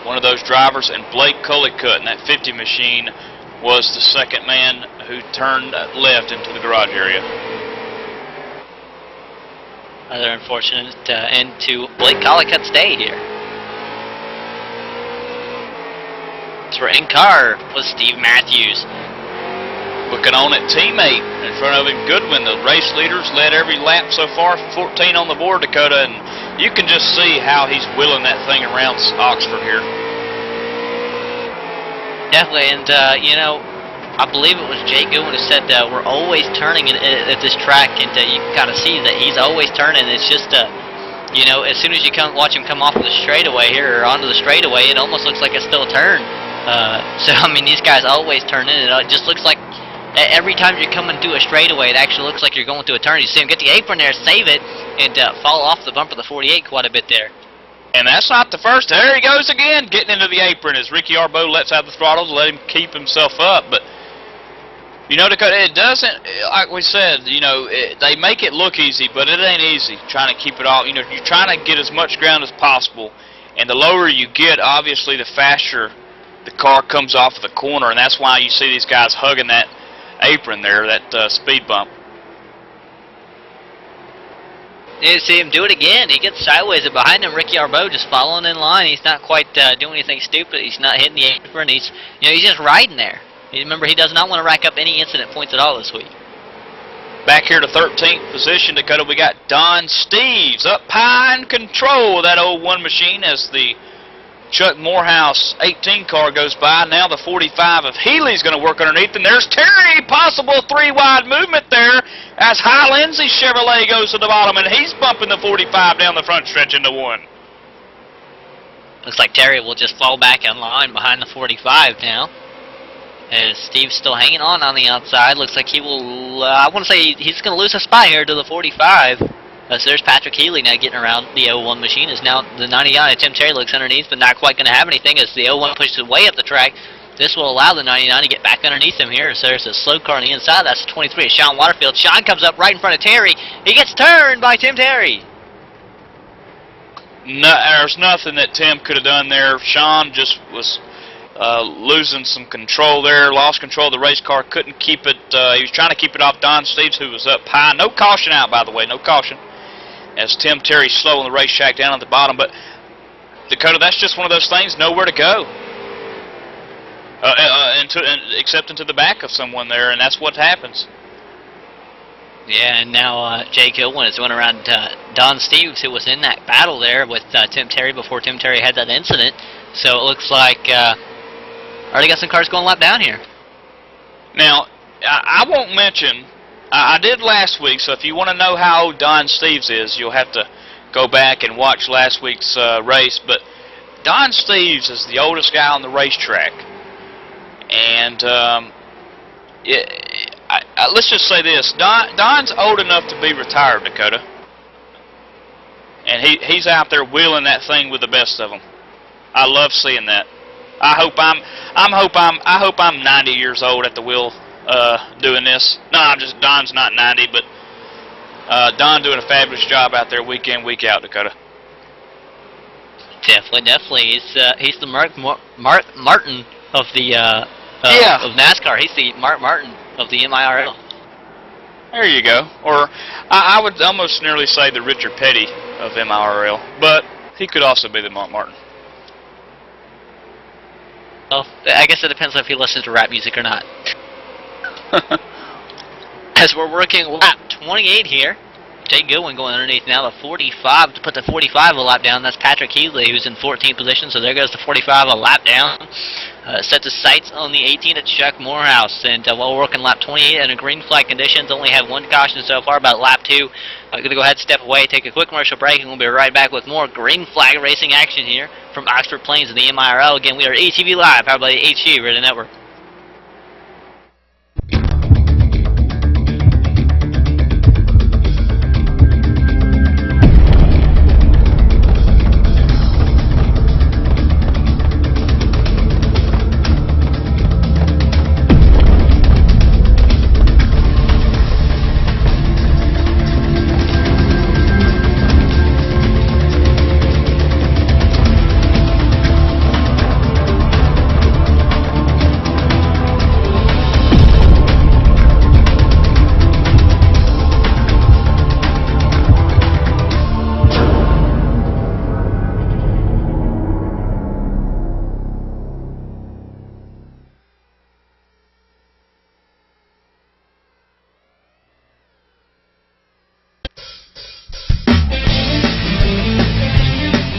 one of those drivers, and Blake Cullicutt in that 50 machine was the second man who turned left into the garage area. Rather unfortunate end to Blake Cullicutt's day here. For in car was Steve Matthews. Looking on at teammate in front of him, Goodwin. The race leaders led every lap so far, 14 on the board, Dakota, and you can just see how he's wheeling that thing around Oxford here. Definitely, and you know, I believe it was Jake Goodwin who said we're always turning at this track, and you can kind of see that he's always turning. It's just, you know, as soon as you watch him come off of the straightaway here, or onto the straightaway, it almost looks like it's still a turn. So, I mean, these guys always turn in. It just looks like every time you're coming through a straightaway, it actually looks like you're going through a turn. You see him get the apron there, save it, and fall off the bumper of the 48 quite a bit there. And that's not the first. There he goes again, getting into the apron as Ricky Arbeau lets out the throttle to let him keep himself up. But, you know, Dakota, it doesn't, like we said, you know, they make it look easy, but it ain't easy trying to keep it all. You know, you're trying to get as much ground as possible, and the lower you get, obviously, the faster the car comes off of the corner, and that's why you see these guys hugging that apron there, that speed bump. You see him do it again. He gets sideways, and behind him, Ricky Arbeau just following in line. He's not quite doing anything stupid. He's not hitting the apron. He's, you know, he's just riding there. Remember, he does not want to rack up any incident points at all this week. Back here to 13th position, Dakota, we got Don Steves up high in control of that old 1 machine as the Chuck Morehouse 18 car goes by. Now the 45 of Healy's going to work underneath, and there's Terry, possible 3-wide movement there as High Lindsay Chevrolet goes to the bottom, and he's bumping the 45 down the front stretch into 1. Looks like Terry will just fall back in line behind the 45 now. As Steve's still hanging on the outside. Looks like he will, I want to say he's going to lose a spot here to the 45. So there's Patrick Healy now getting around the 01 machine. Is now the 99. Tim Terry looks underneath, but not quite going to have anything as the 01 pushes way up the track. This will allow the 99 to get back underneath him here. So there's a slow car on the inside. That's the 23 of Sean Waterfield. Sean comes up right in front of Terry. He gets turned by Tim Terry. No, there's nothing that Tim could have done there. Sean just was losing some control there, lost control of the race car, couldn't keep it. He was trying to keep it off Don Steves, who was up high. No caution out, by the way, no caution, as Tim Terry's slow on the racetrack down at the bottom. But, Dakota, that's just one of those things, nowhere to go. Except into the back of someone there, and that's what happens. Yeah, and now Jake Goodwin is going around Don Steves, who was in that battle there with Tim Terry before Tim Terry had that incident. So it looks like already got some cars going lap down here. Now, I won't mention, I did last week, so if you want to know how old Don Steves is, you'll have to go back and watch last week's race. But Don Steves is the oldest guy on the racetrack. And let's just say this. Don's old enough to be retired, Dakota. And he's out there wheeling that thing with the best of them. I love seeing that. I hope I'm 90 years old at the wheel doing this. No, Don's not 90, but Don doing a fabulous job out there week in, week out, Dakota. Definitely. He's the Mark Martin of the of NASCAR. He's the Mark Martin of the MiRL. There you go. Or I would almost nearly say the Richard Petty of MiRL, but he could also be the Mark Martin. Well, I guess it depends on if he listens to rap music or not. As we're working lap 28 here, Jake Goodwin going underneath now the 45 to put the 45 a lap down. That's Patrick Healy, who's in 14th position, so there goes the 45 a lap down. Set the sights on the 18 at Chuck Morehouse, and while we're working lap 28 in a green flag conditions, only have one caution so far about lap 2. I'm going to go ahead and step away, take a quick commercial break, and we'll be right back with more green flag racing action here from Oxford Plains and the MiRL. Again, we are ATV Live, powered by the HG Radio Network.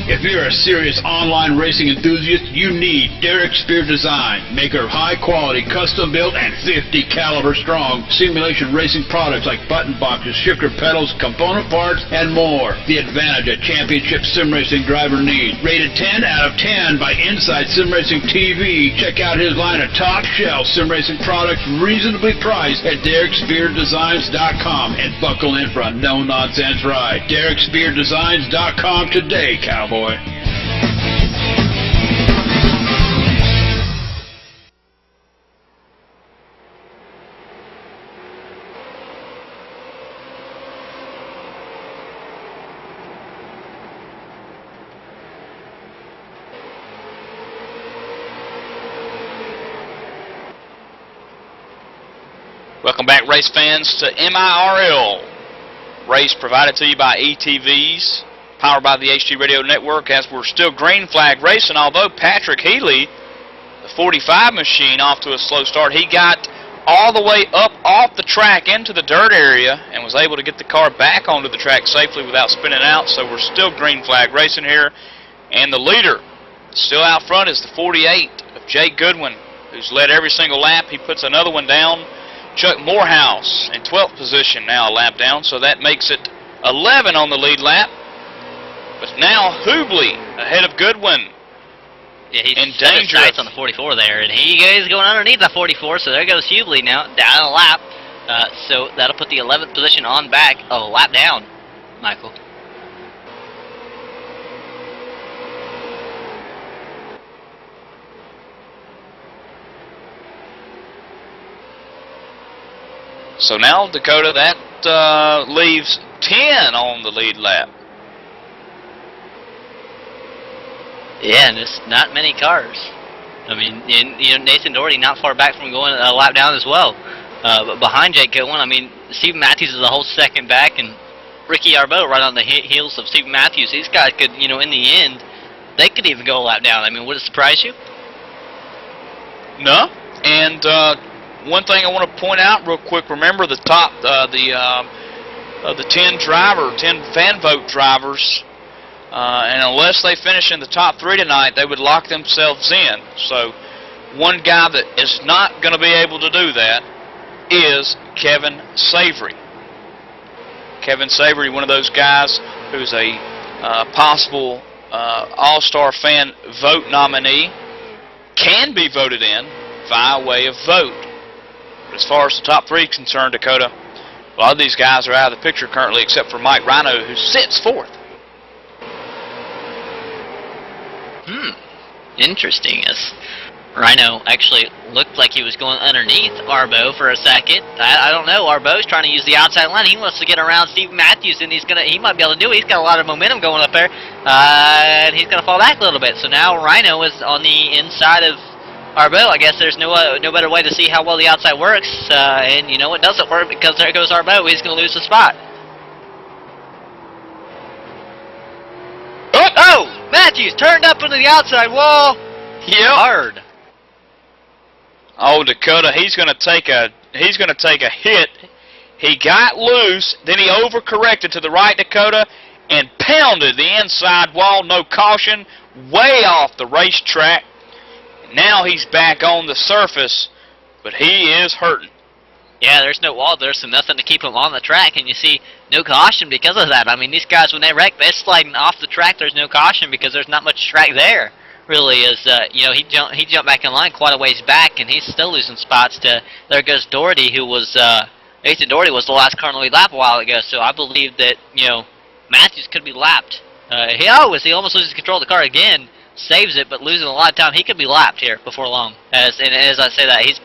If you're a serious online racing enthusiast, you need Derek Spear Design, maker of high-quality, custom-built, and 50-caliber strong simulation racing products like button boxes, shifter pedals, component parts, and more. The advantage a championship sim racing driver needs. Rated 10 out of 10 by Inside Sim Racing TV. Check out his line of top-shelf sim racing products reasonably priced at DerekSpearDesigns.com and buckle in for a no-nonsense ride. DerekSpearDesigns.com today, cowboy. Welcome back, race fans, to MiRL. Race provided to you by ETVs, powered by the HG Radio Network, as we're still green flag racing, although Patrick Healy, the 45 machine, off to a slow start. He got all the way up off the track into the dirt area and was able to get the car back onto the track safely without spinning out, so we're still green flag racing here. And the leader still out front is the 48 of Jake Goodwin, who's led every single lap. He puts another one down. Chuck Morehouse in 12th position now, a lap down, so that makes it 11 on the lead lap. But now Hubley ahead of Goodwin. Yeah, he's set his sights on the 44 there, and he is going underneath the 44, so there goes Hubley now, down a lap. So that'll put the 11th position on back, a lap down, Michael. So now, Dakota, that leaves 10 on the lead lap. Yeah, and there's not many cars. I mean, Nathan Doherty not far back from going a lap down as well. But behind Jake Goodwin, I mean, Stephen Matthews is a whole second back, and Ricky Arbeau right on the heels of Stephen Matthews. These guys could, in the end, they could even go a lap down. I mean, would it surprise you? No. And one thing I want to point out real quick, remember the top, the 10 fan vote drivers, and unless they finish in the top 3 tonight, they would lock themselves in. So One guy that is not going to be able to do that is Kevin Savory. Kevin Savory, one of those guys who's a possible All-Star fan vote nominee, can be voted in via way of vote. But as far as the top three is concerned, Dakota, a lot of these guys are out of the picture currently except for Mike Rhino, who sits fourth. Interesting. As Rhino actually looked like he was going underneath Arbo for a second. I don't know. Arbo's trying to use the outside line. He wants to get around Steve Matthews, and he might be able to do it. He's got a lot of momentum going up there, and he's going to fall back a little bit. So now Rhino is on the inside of Arbo. I guess there's no better way to see how well the outside works, and you know it doesn't work because there goes Arbo. He's going to lose the spot. Oh! Matthews turned up into the outside wall. Yep. Hard. Oh, Dakota, he's going to take a hit. He got loose, then he overcorrected to the right, Dakota, and pounded the inside wall, no caution, way off the racetrack. Now he's back on the surface, but he is hurting. Yeah, there's no wall there, so nothing to keep him on the track, and you see no caution because of that. I mean, these guys, when they wreck, they're sliding off the track. There's no caution because there's not much track there. Really is, you know, he jumped back in line quite a ways back, and he's still losing spots to, there goes Doherty, who was, Nathan Doherty was the last car on the lead lap a while ago, so I believe that, you know, Matthews could be lapped. He almost loses control of the car again, saves it, but losing a lot of time. He could be lapped here before long. As I say that, he's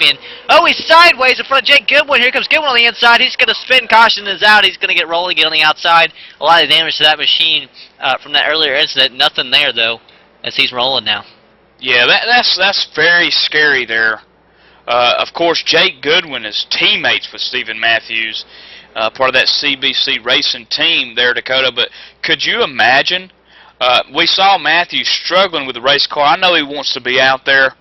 sideways in front of Jake Goodwin. Here comes Goodwin on the inside. He's going to spin. Caution is out. He's going to get rolling, get on the outside. A lot of damage to that machine from that earlier incident. Nothing there, though, as he's rolling now. Yeah, that's very scary there. Of course, Jake Goodwin is teammates with Stephen Matthews, part of that CBC racing team there, Dakota. But could you imagine? We saw Matthews struggling with the race car. I know he wants to be out there.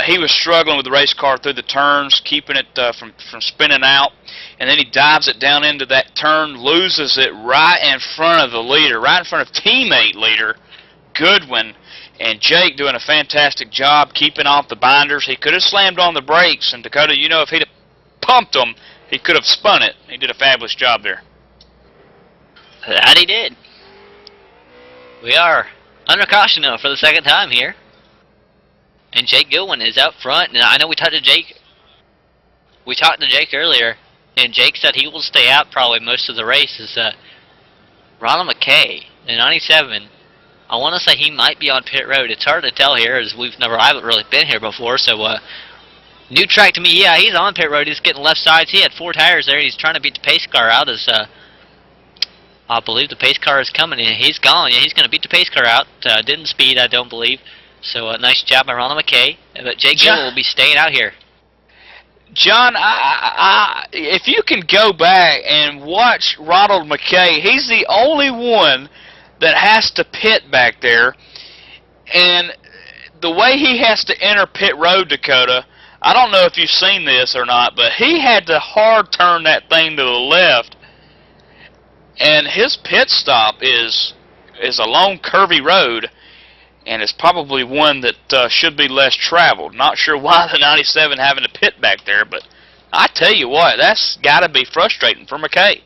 He was struggling with the race car through the turns, keeping it from spinning out. And then he dives it down into that turn, loses it right in front of the leader, right in front of teammate leader Goodwin. And Jake doing a fantastic job keeping off the binders. He could have slammed on the brakes. And Dakota, you know, if he'd have pumped them, he could have spun it. He did a fabulous job there. That he did. We are under caution now for the second time here. And Jake Goodwin is out front. And I know we talked to Jake earlier, and Jake said he will stay out probably most of the race. Is Ronald McKay in 97. I want to say he might be on pit road. It's hard to tell here, as I haven't really been here before. So new track to me. Yeah, he's on pit road. He's getting left sides. He had 4 tires there. He's trying to beat the pace car out. As I believe the pace car is coming in. He's gone. Yeah, he's going to beat the pace car out. Didn't speed, I don't believe. So nice job by Ronald McKay. But Jake Goodwin will be staying out here. John, if you can go back and watch Ronald McKay, he's the only one that has to pit back there. And the way he has to enter pit road, Dakota, I don't know if you've seen this or not, but he had to hard turn that thing to the left. And his pit stop is a long, curvy road, and it's probably one that should be less traveled. Not sure why the 97 having to pit back there, but I tell you what, that's got to be frustrating for McKay.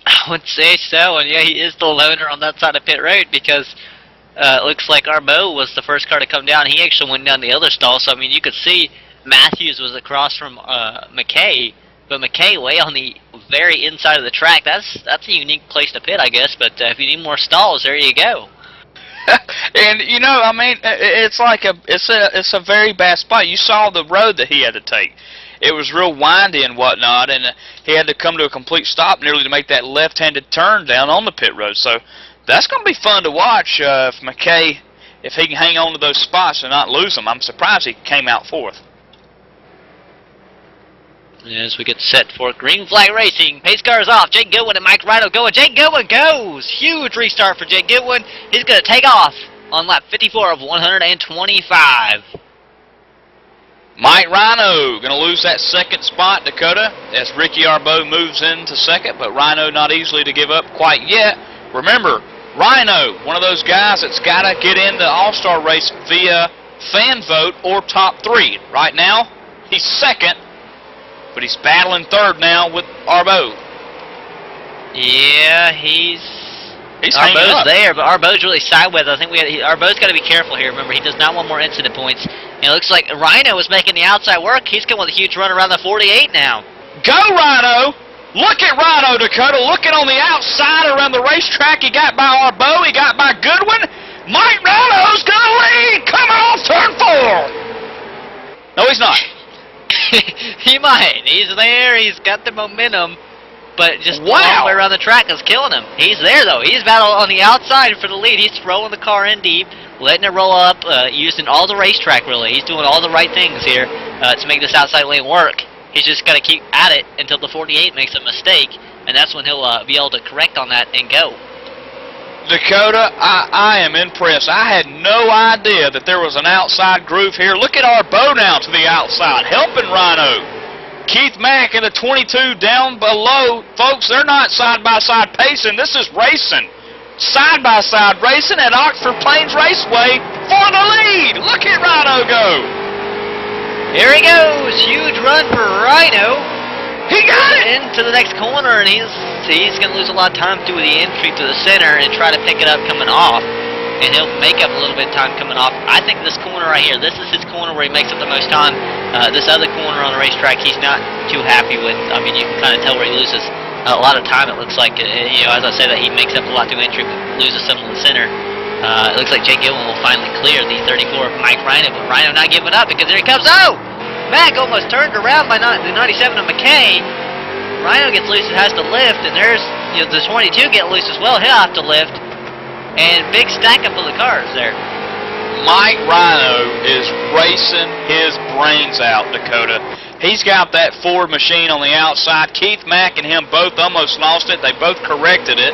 I would say so, and yeah, he is the loner on that side of pit road because it looks like Arbo was the first car to come down. He actually went down the other stall, so I mean, you could see Matthews was across from McKay. But McKay way on the very inside of the track. That's a unique place to pit, I guess. But if you need more stalls, there you go. And you know, I mean, it's a very bad spot. You saw the road that he had to take. It was real windy and whatnot, and he had to come to a complete stop nearly to make that left-handed turn down on the pit road. So that's going to be fun to watch if McKay, if he can hang on to those spots and not lose them. I'm surprised he came out fourth. As we get set for green flag racing, pace car is off. Jake Goodwin and Mike Rhino going. Jake Goodwin goes. Huge restart for Jake Goodwin. He's going to take off on lap 54 of 125. Mike Rhino going to lose that second spot, Dakota, as Ricky Arbo moves into second, but Rhino not easily to give up quite yet. Remember, Rhino, one of those guys that's got to get into All-Star race via fan vote, or top 3. Right now, he's second, but he's battling third now with Arbo. Yeah, he's hanging Arbo's up. there, but Arbo's really sideways. I think Arbo's got to be careful here. Remember, he does not want more incident points. And it looks like Rhino is making the outside work. He's going with a huge run around the 48 now. Go, Rhino! Look at Rhino, Dakota, looking on the outside around the racetrack. He got by Arbo, he got by Goodwin. Mike Rhino's going to lead, coming off turn 4. No, he's not. He might. He's there. He's got the momentum. But just Wow. all the way around the track is killing him. He's there, though. He's battling on the outside for the lead. He's throwing the car in deep, letting it roll up, using all the racetrack, really. He's doing all the right things here to make this outside lane work. He's just got to keep at it until the 48 makes a mistake, and that's when he'll be able to correct on that and go. Dakota, I am impressed. I had no idea that there was an outside groove here. Look at Arbo now to the outside, helping Rhino. Keith Mack in the 22 down below. Folks, they're not side-by-side pacing. This is racing. Side-by-side racing at Oxford Plains Raceway for the lead. Look at Rhino go. Here he goes. Huge run for Rhino. He got it. Into the next corner, and he's going to lose a lot of time through the entry to the center and try to pick it up coming off. And he'll make up a little bit of time coming off. I think this corner right here, this is his corner where he makes up the most time. This other corner on the racetrack, he's not too happy with. I mean, you can kind of tell where he loses a lot of time, it looks like. You know, as I said, that he makes up a lot through entry, but loses some in the center. It looks like Jake Gilman will finally clear the 34 of Mike Rhino, but Rhino not giving up because there he comes. Oh! Mack almost turned around by the 97 of McKay. Rhino gets loose and has to lift, and there's the 22 getting loose as well. He'll have to lift. And big stack up of the cars there. Mike Rhino is racing his brains out, Dakota. He's got that Ford machine on the outside. Keith Mack and him both almost lost it. They both corrected it.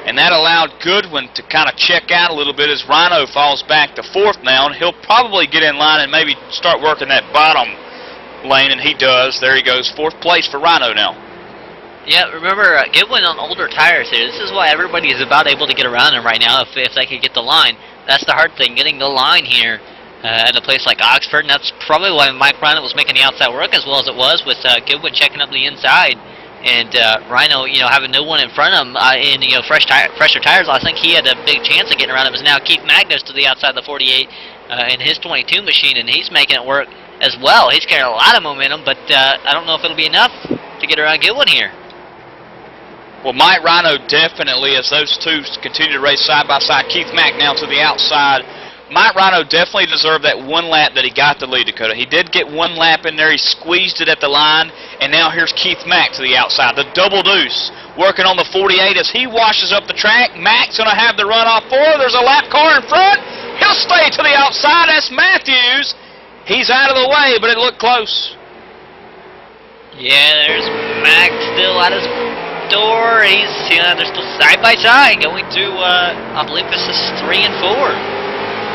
And that allowed Goodwin to kind of check out a little bit as Rhino falls back to 4th now. And he'll probably get in line and maybe start working that bottom lane, and he does. There he goes, 4th place for Rhino now. Yeah, remember, Goodwin on older tires here. This is why everybody is about able to get around him right now if they could get the line. That's the hard thing, getting the line here at a place like Oxford, and that's probably why Mike Rhino was making the outside work as well as it was with Goodwin checking up the inside. And Rhino, having no one in front of him in fresher tires, I think he had a big chance of getting around him. As now Keith Mack goes to the outside of the 48 in his 22 machine, and he's making it work as well. He's carrying a lot of momentum, but I don't know if it'll be enough to get around Goodwin here. Well, Mike Rhino definitely, as those two continue to race side by side. Keith Mack now to the outside. Mike Rhino definitely deserved that one lap that he got the lead, Dakota. He did get one lap in there. He squeezed it at the line. And now here's Keith Mack to the outside. The double deuce working on the 48 as he washes up the track. Mack's going to have the run off 4. There's a lap car in front. He'll stay to the outside. That's Matthews. He's out of the way, but it looked close. Yeah, there's Mack still at his door. He's they're still side by side going to I believe this is 3 and 4.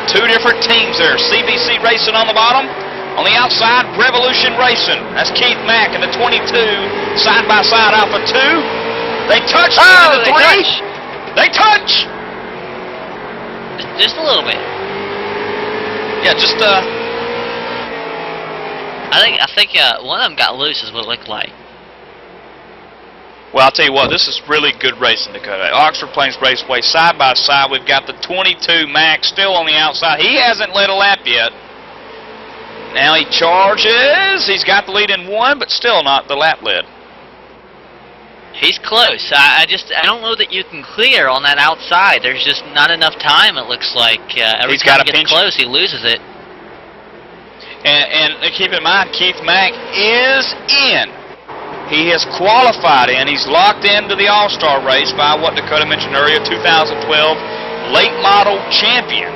Two different teams there. CBC Racing on the bottom. On the outside, Revolution Racing. That's Keith Mack in the 22, side by side off of 2. They touch. Oh, the 3. They touch. Just a little bit. Yeah, just I think one of them got loose is what it looked like. Well, I'll tell you what, this is really good racing, Dakota. Oxford Plains Raceway, side by side. We've got the 22 Mack still on the outside. He hasn't led a lap yet. Now he charges. He's got the lead in 1, but still not the lap lead. He's close. I don't know that you can clear on that outside. There's just not enough time, it looks like. Every time he gets close, he loses it. And keep in mind, Keith Mack is in. He has qualified in. He's locked into the All-Star race by what Dakota mentioned earlier, 2012 late model champion.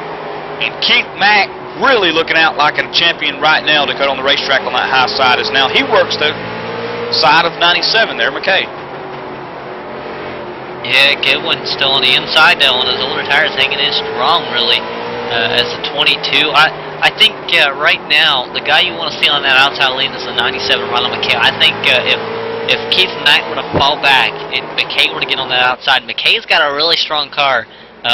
And Keith Mack really looking out like a champion right now, Dakota, on the racetrack on that high side. Is now he works the side of 97 there, McKay. Yeah, Goodwin still on the inside though, on his older tires, hanging in strong really as a 22. I think right now the guy you want to see on that outside lane is the 97 Ronald McKay. I think if Keith Mack were to fall back and McKay were to get on that outside, McKay's got a really strong car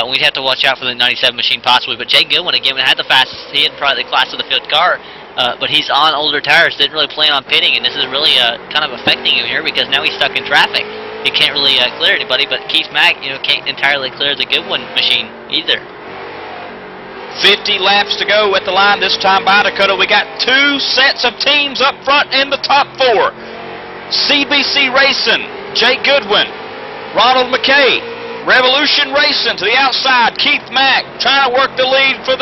we'd have to watch out for the 97 machine possibly. But Jay Goodwin, again, had the fastest. He had probably the class of the field car, but he's on older tires. Didn't really plan on pitting, and this is really kind of affecting him here because now he's stuck in traffic. He can't really clear anybody. But Keith Mack, can't entirely clear the Goodwin machine either. 50 laps to go at the line this time by Dakota. We got 2 sets of teams up front in the top 4. CBC Racing, Jay Goodwin, Ronald McKay. Revolution Racing to the outside. Keith Mack trying to work the lead for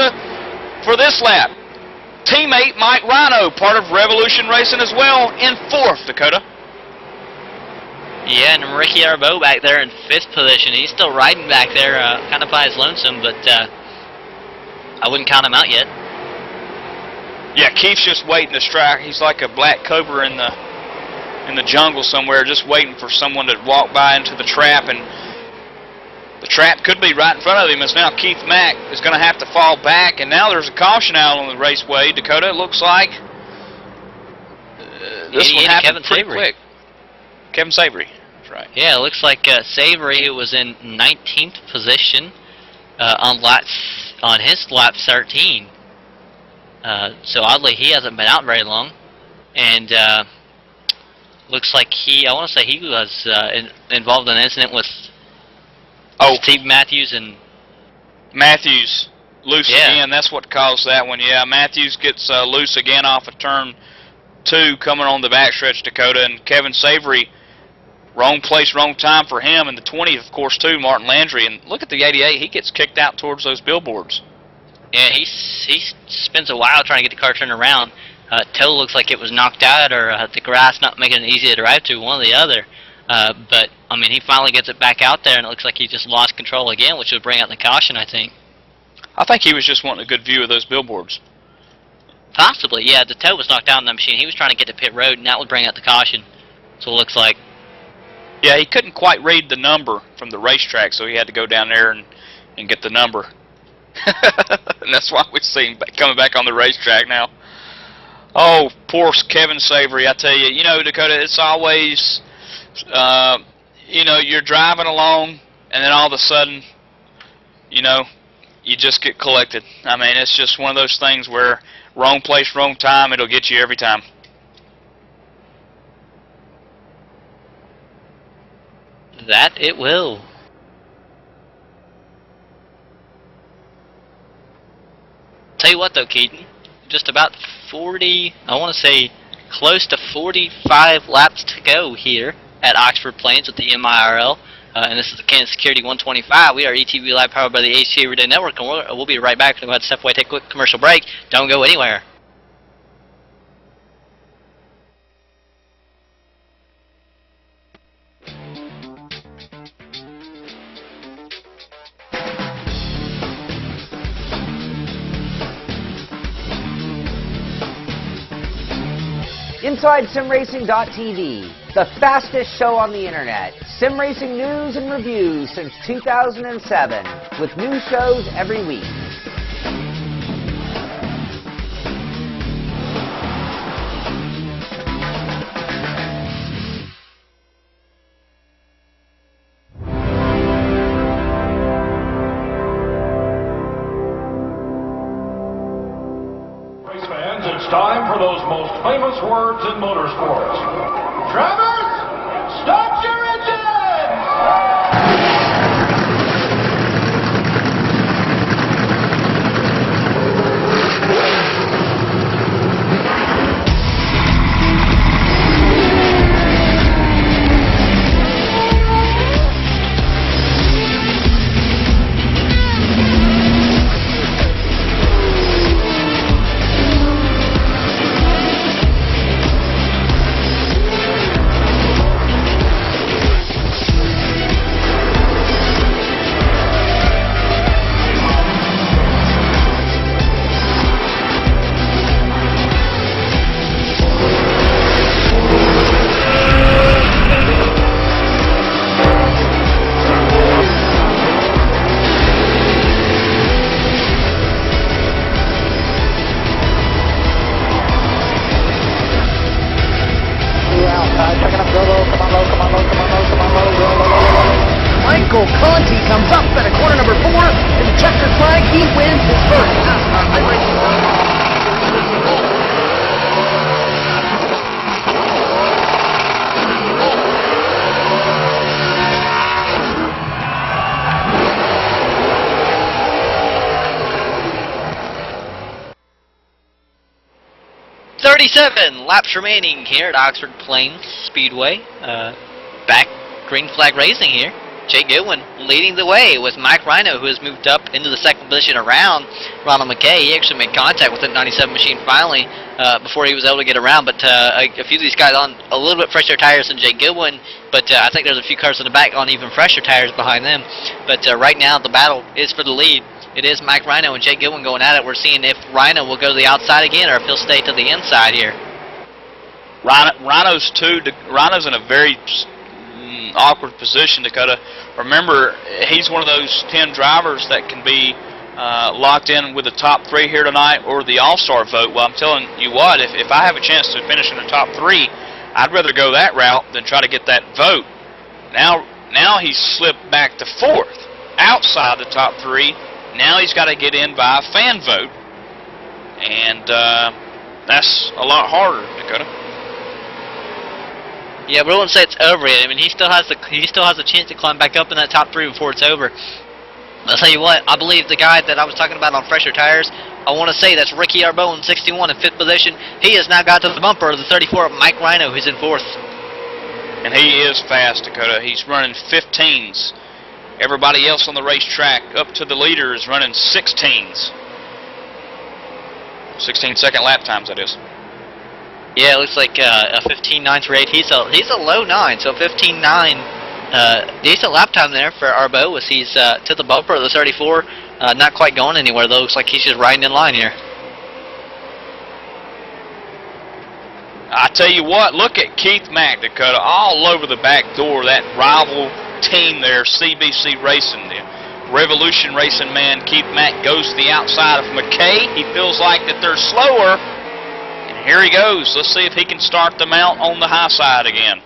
this lap. Teammate Mike Rhino, part of Revolution Racing as well, in 4th, Dakota. Yeah, and Ricky Arbeau back there in 5th position. He's still riding back there, kind of by his lonesome, but I wouldn't count him out yet. Yeah, Keith's just waiting to strike. He's like a black cobra in the jungle somewhere, just waiting for someone to walk by into the trap, and the trap could be right in front of him as now Keith Mack is going to have to fall back, and now there's a caution out on the raceway. Dakota, it looks like this one happened pretty quick. Kevin Savory, that's right. Yeah, it looks like Savory, who was in 19th position on his lap 13. So oddly, he hasn't been out very long, and looks like I want to say he was involved in an incident with Steve Matthews and Matthews loose again. That's what caused that one. Yeah, Matthews gets loose again off of turn 2 coming on the backstretch, Dakota, and Kevin Savory, wrong place, wrong time for him, and the 20, of course, too, Martin Landry. And look at the 88. He gets kicked out towards those billboards. Yeah, he spends a while trying to get the car turned around. Toe looks like it was knocked out, or the grass not making it easy to drive to, one or the other. But, I mean, he finally gets it back out there, and it looks like he just lost control again, which would bring out the caution, I think. I think he was just wanting a good view of those billboards. Possibly, yeah. The toe was knocked out in the machine. He was trying to get to pit road, and that would bring out the caution. So it looks like. Yeah, he couldn't quite read the number from the racetrack, so he had to go down there and get the number. And that's why we see him coming back on the racetrack now. Oh, poor Kevin Savory, I tell you. Dakota, it's always, you're driving along, and then all of a sudden, you just get collected. I mean, it's just one of those things where wrong place, wrong time, it'll get you every time. That it will. Tell you what though, Keaton, just about 40, I want to say close to 45 laps to go here at Oxford Plains with the MiRL. And this is the Kansas Security 125. We are ETV Live, powered by the HT Everyday Network, and we'll be right back. We'll go ahead and step away, take a quick commercial break. Don't go anywhere. InsideSimRacing.tv, the fastest show on the internet. Sim racing news and reviews since 2007, with new shows every week. It's time for those most famous words in motorsports. Drivers, start your engines! 37 laps remaining here at Oxford Plains Speedway. Back green flag racing here. Jake Goodwin leading the way with Mike Rhino, who has moved up into the second position around Ronald McKay. He actually made contact with the 97 machine finally before he was able to get around. But a few of these guys on a little bit fresher tires than Jake Goodwin. But I think there's a few cars in the back on even fresher tires behind them. But right now the battle is for the lead. It is Mike Rhino and Jake Goodwin going at it. We're seeing if Rhino will go to the outside again or if he'll stay to the inside here. Rhino's in a very awkward position, Dakota. Remember, he's one of those 10 drivers that can be locked in with the top 3 here tonight or the All-Star vote. Well, I'm telling you what, if I have a chance to finish in the top 3, I'd rather go that route than try to get that vote. Now he's slipped back to 4th, outside the top 3. Now he's got to get in by a fan vote, and that's a lot harder, Dakota. Yeah, but I wouldn't say it's over yet. I mean, he still has a chance to climb back up in that top 3 before it's over. I'll tell you what, I believe the guy that I was talking about on fresher tires, I want to say that's Ricky Arbeau in 61 in 5th position. He has now got to the bumper of the 34 of Mike Rhino, who's in 4th. And he is fast, Dakota. He's running 15s. Everybody else on the racetrack up to the leader is running 16s. 16-second lap times, that is. Yeah, it looks like a 15.938. He's a low 9, so 15.9. Decent lap time there for Arbeau as he's to the bumper of the 34. Not quite going anywhere, though. Looks like he's just riding in line here. I tell you what, look at Keith Mack, Dakota, all over the back door. That rival team there, CBC Racing, the Revolution Racing man, Keith Mack, goes to the outside of McKay. He feels like that they're slower. And here he goes. Let's see if he can start them out on the high side again.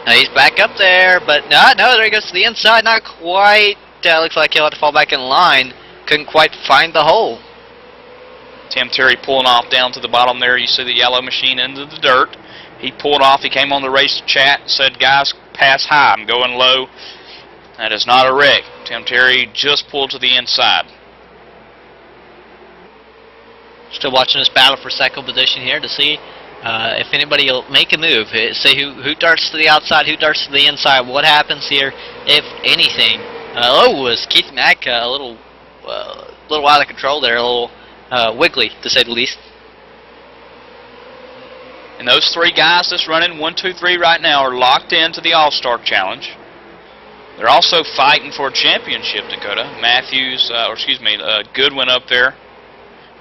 Now he's back up there, but no, there he goes to the inside. Not quite. Looks like he'll have to fall back in line. Couldn't quite find the hole. Tim Terry pulling off down to the bottom there. You see the yellow machine into the dirt. He pulled off. He came on the race chat and said, guys, pass high. I'm going low. That is not a wreck. Tim Terry just pulled to the inside. Still watching this battle for second position here to see if anybody will make a move. See who darts to the outside, who darts to the inside, what happens here, if anything. Was Keith Mack a little out of control there, a little wiggly, to say the least. And those 3 guys that's running 1, 2, 3 right now are locked into the All-Star Challenge. They're also fighting for a championship, Dakota. Goodwin up there.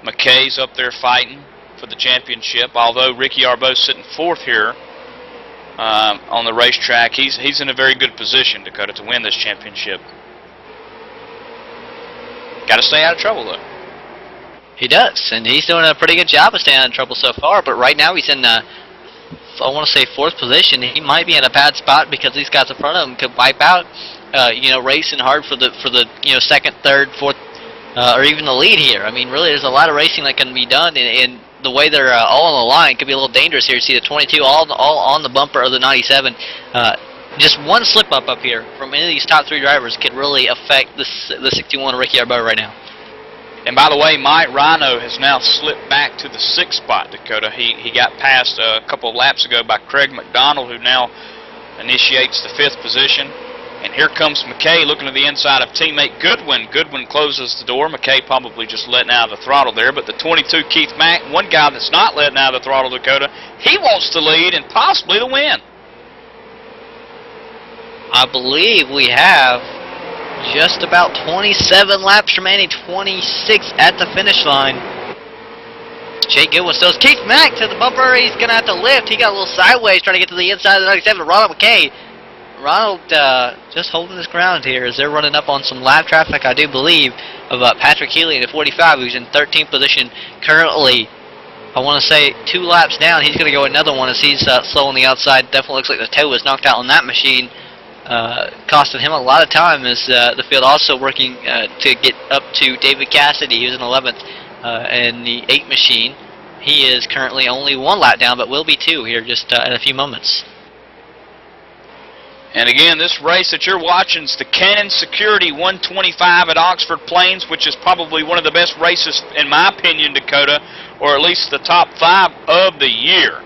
McKay's up there fighting for the championship, although Ricky Arbeau's sitting 4th here on the racetrack. He's in a very good position, Dakota, to win this championship. Got to stay out of trouble, though. He does, and he's doing a pretty good job of staying out of trouble so far, but right now he's in, I want to say 4th position. He might be in a bad spot because these guys in front of him could wipe out, racing hard for the 2nd, 3rd, 4th, or even the lead here. I mean, really, there's a lot of racing that can be done, and the way they're all on the line could be a little dangerous here. See the 22 all on the bumper of the 97. Just one slip up here from any of these top 3 drivers could really affect the 61 Ricky Arbeau right now. And by the way, Mike Rhino has now slipped back to the 6th spot, Dakota. He got passed a couple of laps ago by Craig McDonald, who now initiates the 5th position. And here comes McKay looking to the inside of teammate Goodwin. Goodwin closes the door. McKay probably just letting out of the throttle there. But the 22 Keith Mack, one guy that's not letting out of the throttle, Dakota, he wants to lead and possibly to win. I believe we have just about 27 laps remaining, 26 at the finish line. Jake Goodwin still has Keith Mack to the bumper. He's going to have to lift. He got a little sideways trying to get to the inside of the 97 to Ronald McKay. Ronald just holding his ground here as they're running up on some lap traffic, I do believe, of Patrick Healy in the 45, who's in 13th position currently. I want to say 2 laps down. He's going to go another one as he's slow on the outside. Definitely looks like the toe was knocked out on that machine, costing him a lot of time as the field also working to get up to David Cassidy, who's in 11th, in the 8 machine. He is currently only 1 lap down, but will be 2 here just in a few moments. And again, this race that you're watching is the Cannon Security 125 at Oxford Plains, which is probably one of the best races, in my opinion, Dakota, or at least the top 5 of the year.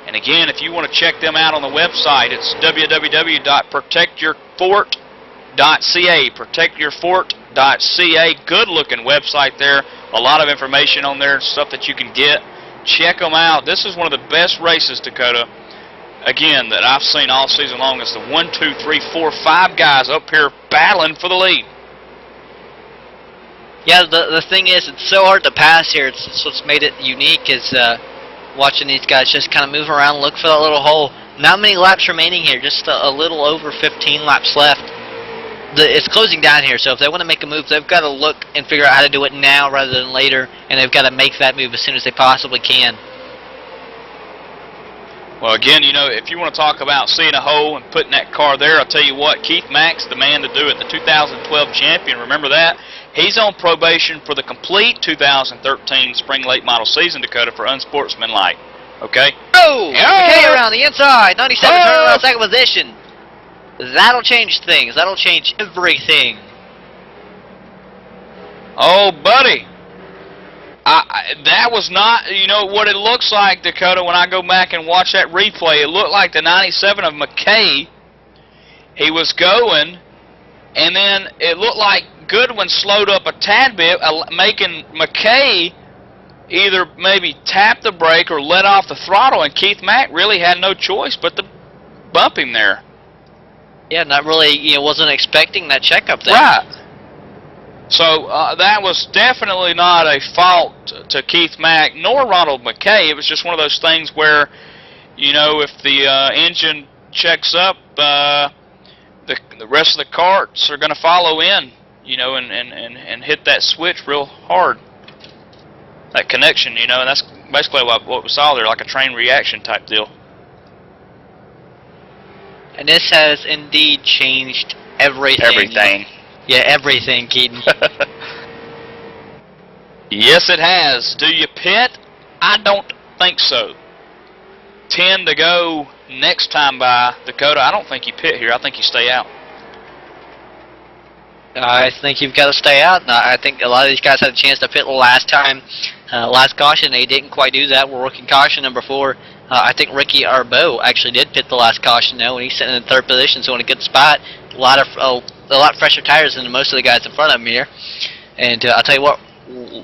And again, if you want to check them out on the website, it's www.protectyourfort.ca. Protectyourfort.ca. Good-looking website there. A lot of information on there, stuff that you can get. Check them out. This is one of the best races, Dakota, again, that I've seen all season long. It's the 1, 2, 3, 4, 5 guys up here battling for the lead. Yeah, the thing is, it's so hard to pass here. It's what's made it unique is watching these guys just kind of move around, look for that little hole. Not many laps remaining here, just a little over 15 laps left. It's closing down here, so if they want to make a move, they've got to look and figure out how to do it now rather than later, and they've got to make that move as soon as they possibly can. Well, again, you know, if you want to talk about seeing a hole and putting that car there, I'll tell you what, Keith Mack's the man to do it, the 2012 champion. Remember that? He's on probation for the complete 2013 spring late model season, Dakota, for unsportsmanlike. Okay? Oh! McKay around the inside, 97 turn around second position. That'll change things. That'll change everything. Oh, buddy. That was not, you know, what it looks like, Dakota, when I go back and watch that replay. It looked like the 97 of McKay. He was going, and then it looked like Goodwin slowed up a tad bit, making McKay either maybe tap the brake or let off the throttle, and Keith Mack really had no choice but to bump him there. Yeah, not really, you know, wasn't expecting that checkup there. Right. So that was definitely not a fault to Keith Mack nor Ronald McKay. It was just one of those things where, you know, if the engine checks up, the rest of the carts are going to follow in, you know, and hit that switch real hard. That connection, you know, and that's basically what we saw there, like a train reaction type deal. And this has indeed changed everything. Everything. Yeah, everything, Keaton. Yes, it has. Do you pit? I don't think so. 10 to go next time by, Dakota. I don't think you pit here. I think you stay out. I think you've got to stay out. I think a lot of these guys had a chance to pit last time. Last caution, they didn't quite do that. We're working caution number 4. I think Ricky Arbeau actually did pit the last caution, though, and he's sitting in 3rd position, so in a good spot. A lot fresher tires than most of the guys in front of him here. And I'll tell you what,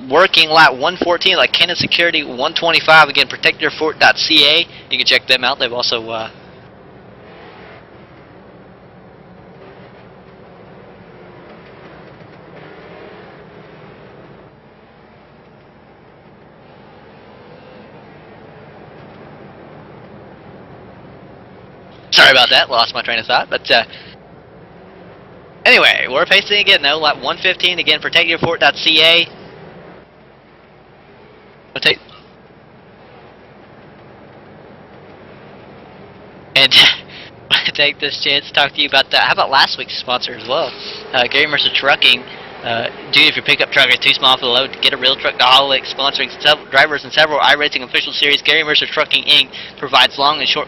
working lap 114, like Cannon Security 125, again, protectyourfort.ca. You can check them out. They've also sorry about that, lost my train of thought, but anyway, we're pacing again though, lap 115, again, protectyourfort.ca. And I take this chance to talk to you about that. How about last week's sponsor as well? Gary Mercer Trucking. Dude, if your pickup truck is too small for the load, get a real truck to haul it. Sponsoring drivers in several iRacing official series, Gary Mercer Trucking Inc. provides long and short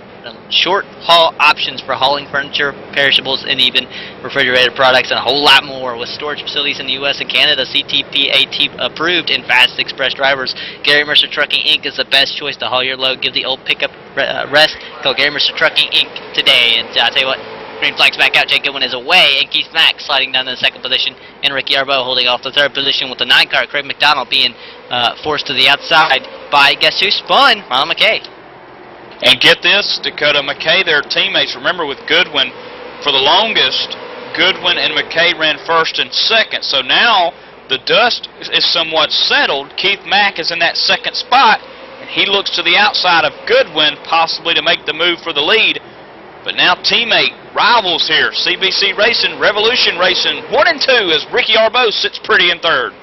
haul options for hauling furniture, perishables, and even refrigerated products, and a whole lot more. With storage facilities in the U.S. and Canada, CTPAT approved and fast express drivers, Gary Mercer Trucking Inc. is the best choice to haul your load. Give the old pickup rest. Call Gary Mercer Trucking Inc. today. And I'll tell you what, green flag's back out. Jake Goodwin is away, and Keith Mack sliding down to the 2nd position, and Ricky Arbeau holding off the 3rd position, with the 9 car, Craig McDonald, being forced to the outside by, guess who spun? Ronald McKay. And get this, Dakota, McKay, their teammates. Remember, with Goodwin, for the longest, Goodwin and McKay ran 1st and 2nd. So now the dust is somewhat settled. Keith Mack is in that 2nd spot, and he looks to the outside of Goodwin, possibly to make the move for the lead. But now teammate, rivals here, CBC Racing, Revolution Racing, 1 and 2 as Ricky Arbeau sits pretty in 3rd.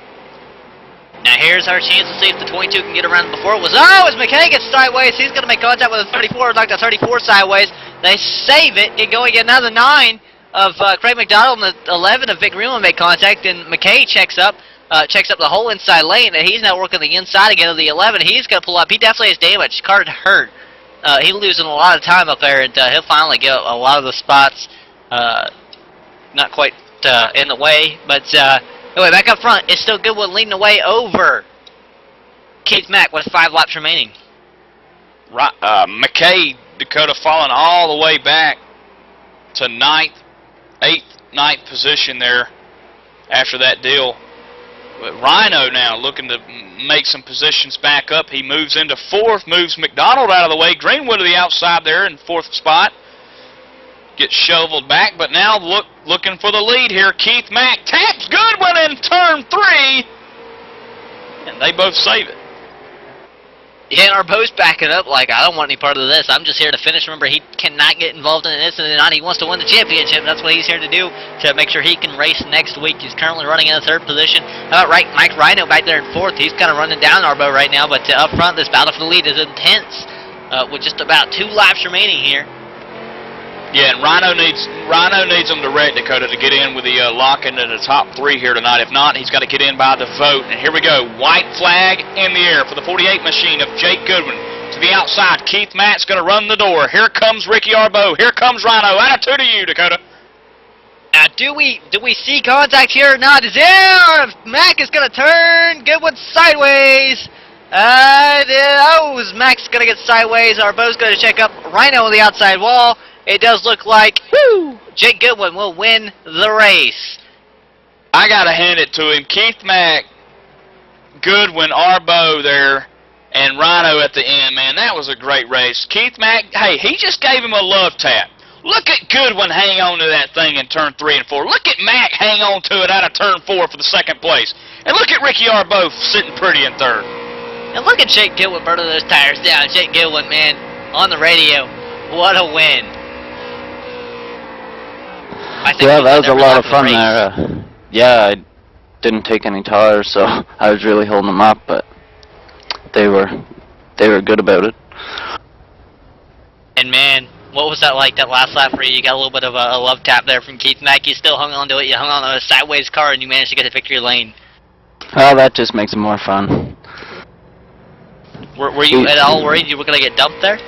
Now here's our chance to see if the 22 can get around before it was. Oh, as McKay gets sideways, he's going to make contact with the 34, like the 34 sideways. They save it, get going, get another 9 of Craig McDonald, and the 11 of Vic Greenwood make contact, and McKay checks up the whole inside lane, and he's now working the inside again of the 11. He's going to pull up. He definitely has damage. Car hurt. He's losing a lot of time up there, and he'll finally get a lot of the spots not quite in the way. But anyway, back up front, it's still Goodwin leading the way over Keith Mack with 5 laps remaining. Right, McKay, Dakota, falling all the way back to 9th, 9th position there after that deal. But Rhino now looking to make some positions back up. He moves into 4th, moves McDonald out of the way. Greenwood to the outside there in 4th spot. Gets shoveled back, but now looking for the lead here. Keith Mack taps Goodwin in turn 3, and they both save it. Yeah, and our boat's backing up like, I don't want any part of this. I'm just here to finish. Remember, he cannot get involved in an incident. He wants to win the championship. That's what he's here to do, to make sure he can race next week. He's currently running in the 3rd position. How about Mike Rhino back there in 4th? He's kind of running down our boat right now, but up front, this battle for the lead is intense with just about 2 laps remaining here. Yeah, and Rhino needs them to wreck, Dakota, to get in with the lock into the top 3 here tonight. If not, he's got to get in by the vote. And here we go. White flag in the air for the 48 machine of Jake Goodwin. To the outside, Keith Matt's going to run the door. Here comes Ricky Arbeau. Here comes Rhino. Attitude to you, Dakota. Do we see contact here or not? Is there? Mack is going to turn. Goodwin sideways. Mack's going to get sideways. Arbeau's going to check up Rhino on the outside wall. It does look like Jake Goodwin will win the race. I got to hand it to him. Keith Mack, Goodwin, Arbeau there, and Rhino at the end, man. That was a great race. Keith Mack, hey, he just gave him a love tap. Look at Goodwin hang on to that thing in turn 3 and 4. Look at Mack hang on to it out of turn 4 for the 2nd place. And look at Ricky Arbeau sitting pretty in 3rd. And look at Jake Goodwin burning those tires down. Jake Goodwin, man, on the radio. What a win. Yeah, that was a lot of fun there. Yeah, I didn't take any tires, so I was really holding them up, but they were good about it. And man, what was that like, that last lap for you? You got a little bit of a love tap there from Keith Mack. You still hung on to it. You hung on to a sideways car, and you managed to get to victory lane. Well, that just makes it more fun. Were you at all worried you were going to get dumped there?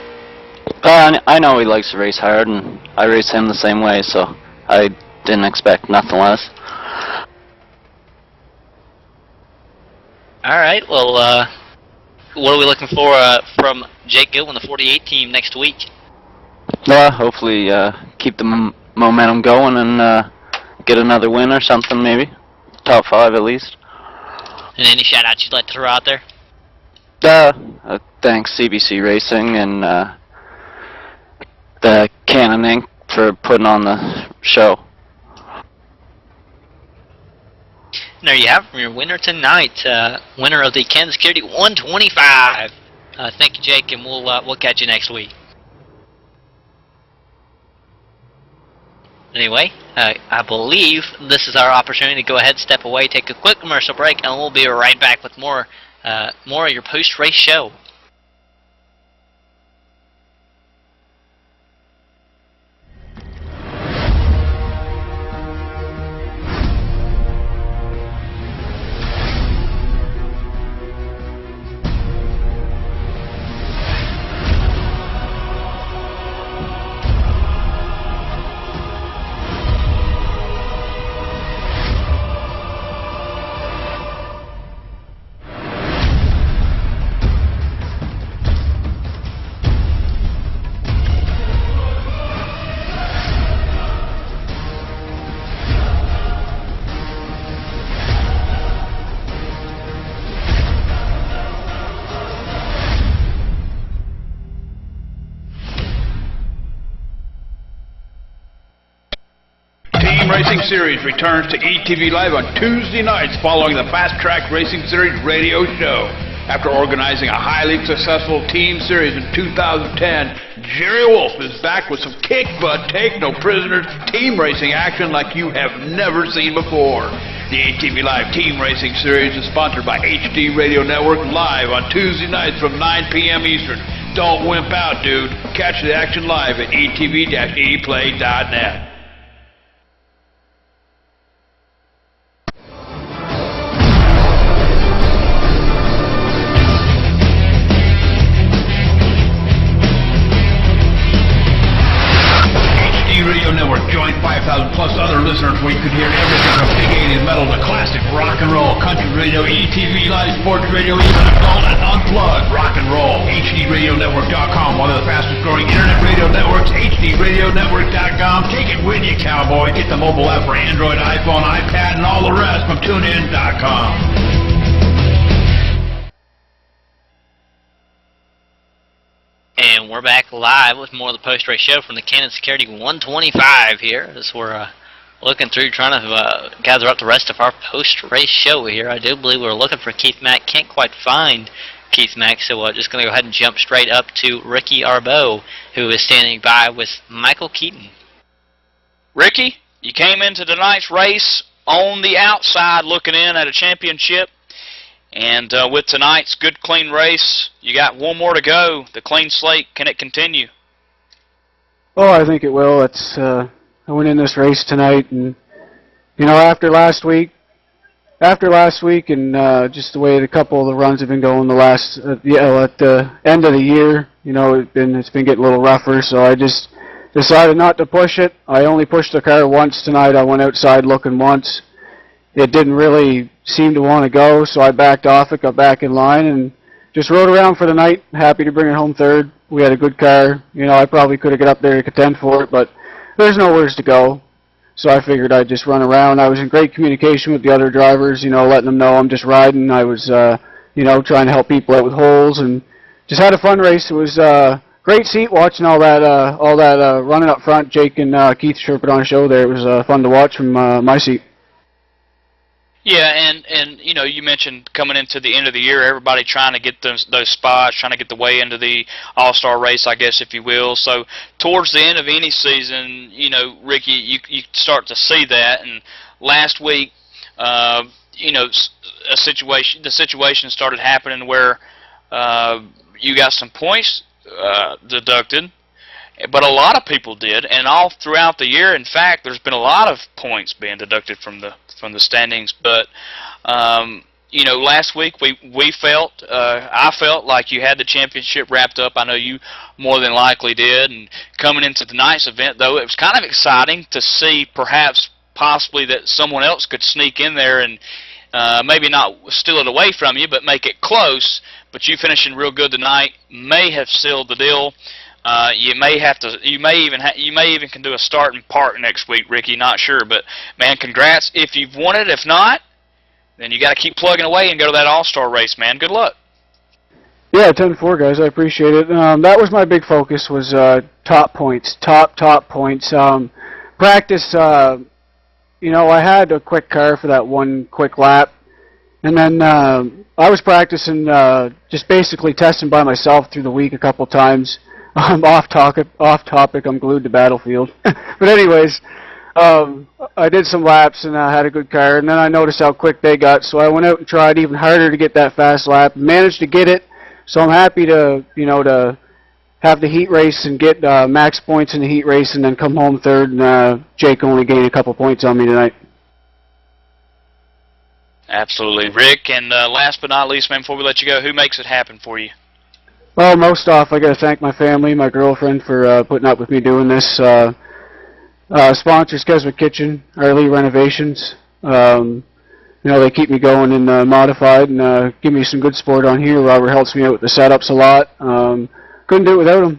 I know he likes to race hard, and I race him the same way, so I didn't expect nothing less. Alright, well, what are we looking for from Jake Goodwin, the 48 team, next week? Hopefully keep the momentum going and get another win or something, maybe. Top 5 at least. And any shout-outs you'd like to throw out there? Thanks CBC Racing and the Canon Inc. for putting on the show. There you have your winner tonight, winner of the Kansas Security 125. Thank you, Jake, and we'll catch you next week. Anyway, I believe this is our opportunity to go ahead, step away, take a quick commercial break, and we'll be right back with more of your post-race show. Racing Series returns to ETV Live on Tuesday nights following the Fast Track Racing Series radio show. After organizing a highly successful team series in 2010, Jerry Wolf is back with some kick butt, take no prisoners, team racing action like you have never seen before. The ETV Live Team Racing Series is sponsored by HD Radio Network, live on Tuesday nights from 9 p.m. Eastern. Don't wimp out, dude. Catch the action live at etv-eplay.net. Joined by listeners where you could hear everything from big 80s metal to classic rock and roll, country radio, ETV, live sports radio, even adult and unplugged rock and roll. HDRadioNetwork.com, one of the fastest growing internet radio networks, HDRadioNetwork.com. Take it with you, cowboy. Get the mobile app for Android, iPhone, iPad, and all the rest from TuneIn.com. And we're back live with more of the post-race show from the Cannon Security 125 here, as we're looking through, trying to gather up the rest of our post-race show here. I do believe we're looking for Keith Mack. Can't quite find Keith Mack, so just going to go ahead and jump straight up to Ricky Arbeau, who is standing by with Michael Keaton. Ricky, you came into tonight's race on the outside looking in at a championship. And with tonight's good, clean race, you got one more to go. The clean slate, can it continue? Oh, I think it will. I went in this race tonight, and you know, after last week, and just the way a couple of the runs have been going the last, at the end of the year, you know, it's been getting a little rougher. So I just decided not to push it. I only pushed the car once tonight. I went outside looking once. It didn't really seem to want to go, so I backed off it, got back in line, and just rode around for the night. Happy to bring it home third. We had a good car. You know, I probably could have got up there to contend for it, but there's nowheres to go. So I figured I'd just run around. I was in great communication with the other drivers, you know, letting them know I'm just riding. I was, you know, trying to help people out with holes, and just had a fun race. It was great seat watching all that running up front. Jake and Keith sure put on a show there. It was fun to watch from my seat. Yeah, and you know, you mentioned coming into the end of the year, everybody trying to get those spots, trying to get the way into the All-Star race, I guess, if you will. So towards the end of any season, you know, Ricky, you start to see that. And last week, you know, the situation started happening where you got some points deducted. But a lot of people did, and all throughout the year, in fact, there's been a lot of points being deducted from the standings. But you know, last week I felt like you had the championship wrapped up. I know you more than likely did. And coming into tonight's event, though, it was kind of exciting to see possibly that someone else could sneak in there and maybe not steal it away from you, but make it close. But you finishing real good tonight may have sealed the deal. You may even can do a start and park next week, Ricky. Not sure, but man, congrats if you've won it. If not, then you got to keep plugging away and go to that All-Star race, man. Good luck. Yeah, 10-4, guys. I appreciate it. That was my big focus, was top points, top points. Practice. You know, I had a quick car for that one quick lap, and then I was practicing, just basically testing by myself through the week a couple times. I'm off topic. I'm glued to Battlefield. But anyways, I did some laps and I had a good car, and then I noticed how quick they got, so I went out and tried even harder to get that fast lap. Managed to get it, so I'm happy to, you know, to have the heat race and get max points in the heat race, and then come home third. And Jake only gained a couple points on me tonight. Absolutely, Rick. And last but not least, man, before we let you go, who makes it happen for you? Well, most off, I got to thank my family, my girlfriend, for putting up with me doing this. Sponsors, Keswick Kitchen, Early Renovations. You know, they keep me going in modified and give me some good support on here. Robert helps me out with the setups a lot. Couldn't do it without him.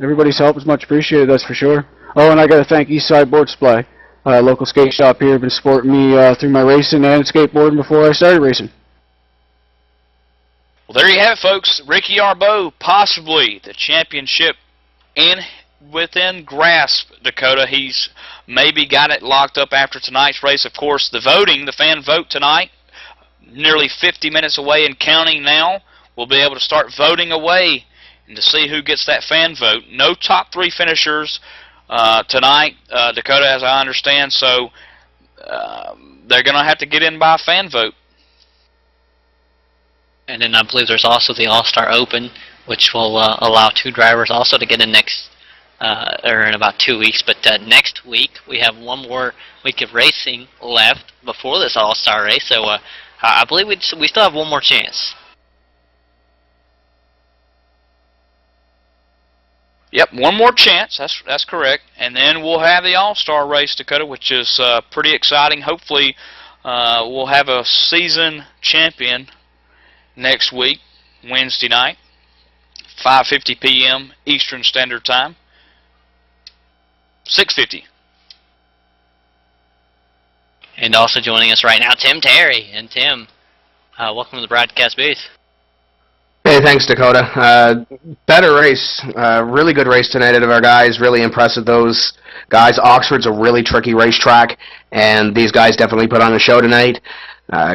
Everybody's help is much appreciated, that's for sure. Oh, and I got to thank Eastside Board Supply, local skate shop here, been supporting me through my racing and skateboarding before I started racing. Well, there you have it, folks. Ricky Arbeau, possibly the championship within grasp, Dakota. He's maybe got it locked up after tonight's race. Of course, the voting, the fan vote tonight, nearly 50 minutes away and counting now. We'll be able to start voting away and to see who gets that fan vote. No top three finishers tonight, Dakota, as I understand, so they're going to have to get in by a fan vote. And then I believe there's also the All-Star Open, which will allow two drivers also to get in next, or in about 2 weeks. But next week we have one more week of racing left before this All-Star race, so I believe we still have one more chance. Yep, one more chance. That's correct. And then we'll have the All-Star race, Dakota, which is pretty exciting. Hopefully, we'll have a season champion next week, Wednesday night, 5:50 p.m. Eastern Standard Time. 6:50. And also joining us right now, Tim Terry. And Tim, welcome to the broadcast booth. Hey, thanks, Dakota. Better race. Really good race tonight out of our guys. Really impressed with those guys. Oxford's a really tricky racetrack, and these guys definitely put on a show tonight.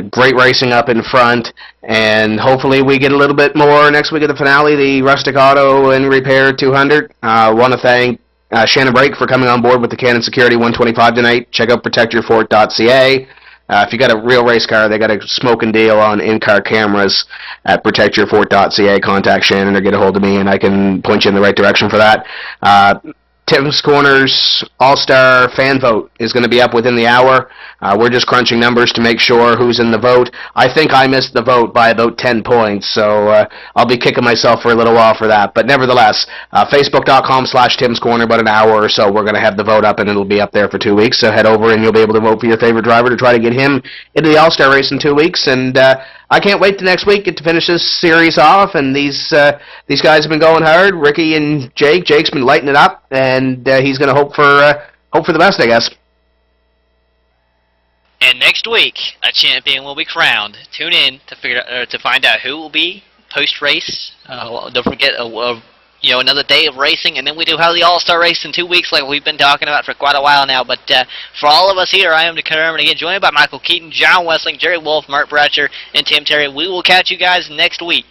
Great racing up in front, and hopefully we get a little bit more next week at the finale, the Rustic Auto and Repair 200. Want to thank Shannon Brake for coming on board with the Canon Security 125 tonight. Check out protectyourfort.ca. If you got a real race car, they got a smoking deal on in-car cameras at protectyourfort.ca. Contact Shannon or get a hold of me, and I can point you in the right direction for that. Tim's Corner's All-Star fan vote is going to be up within the hour. We're just crunching numbers to make sure who's in the vote. I think I missed the vote by about 10 points, so I'll be kicking myself for a little while for that. But nevertheless, Facebook.com/Tim's Corner, about an hour or so, we're going to have the vote up, and it'll be up there for 2 weeks. So head over, and you'll be able to vote for your favorite driver to try to get him into the All-Star race in 2 weeks. And I can't wait to next week to finish this series off, and these guys have been going hard. Ricky and Jake. Jake's been lighting it up, and he's going to hope for the best, I guess. And next week, a champion will be crowned. Tune in to find out who will be post-race. Don't forget, another day of racing, and then we do have the All-Star race in 2 weeks, like we've been talking about for quite a while now. But for all of us here, I am Dakota Herman again, joined by Michael Keaton, John Wessling, Jerry Wolf, Mark Bratcher, and Tim Terry. We will catch you guys next week.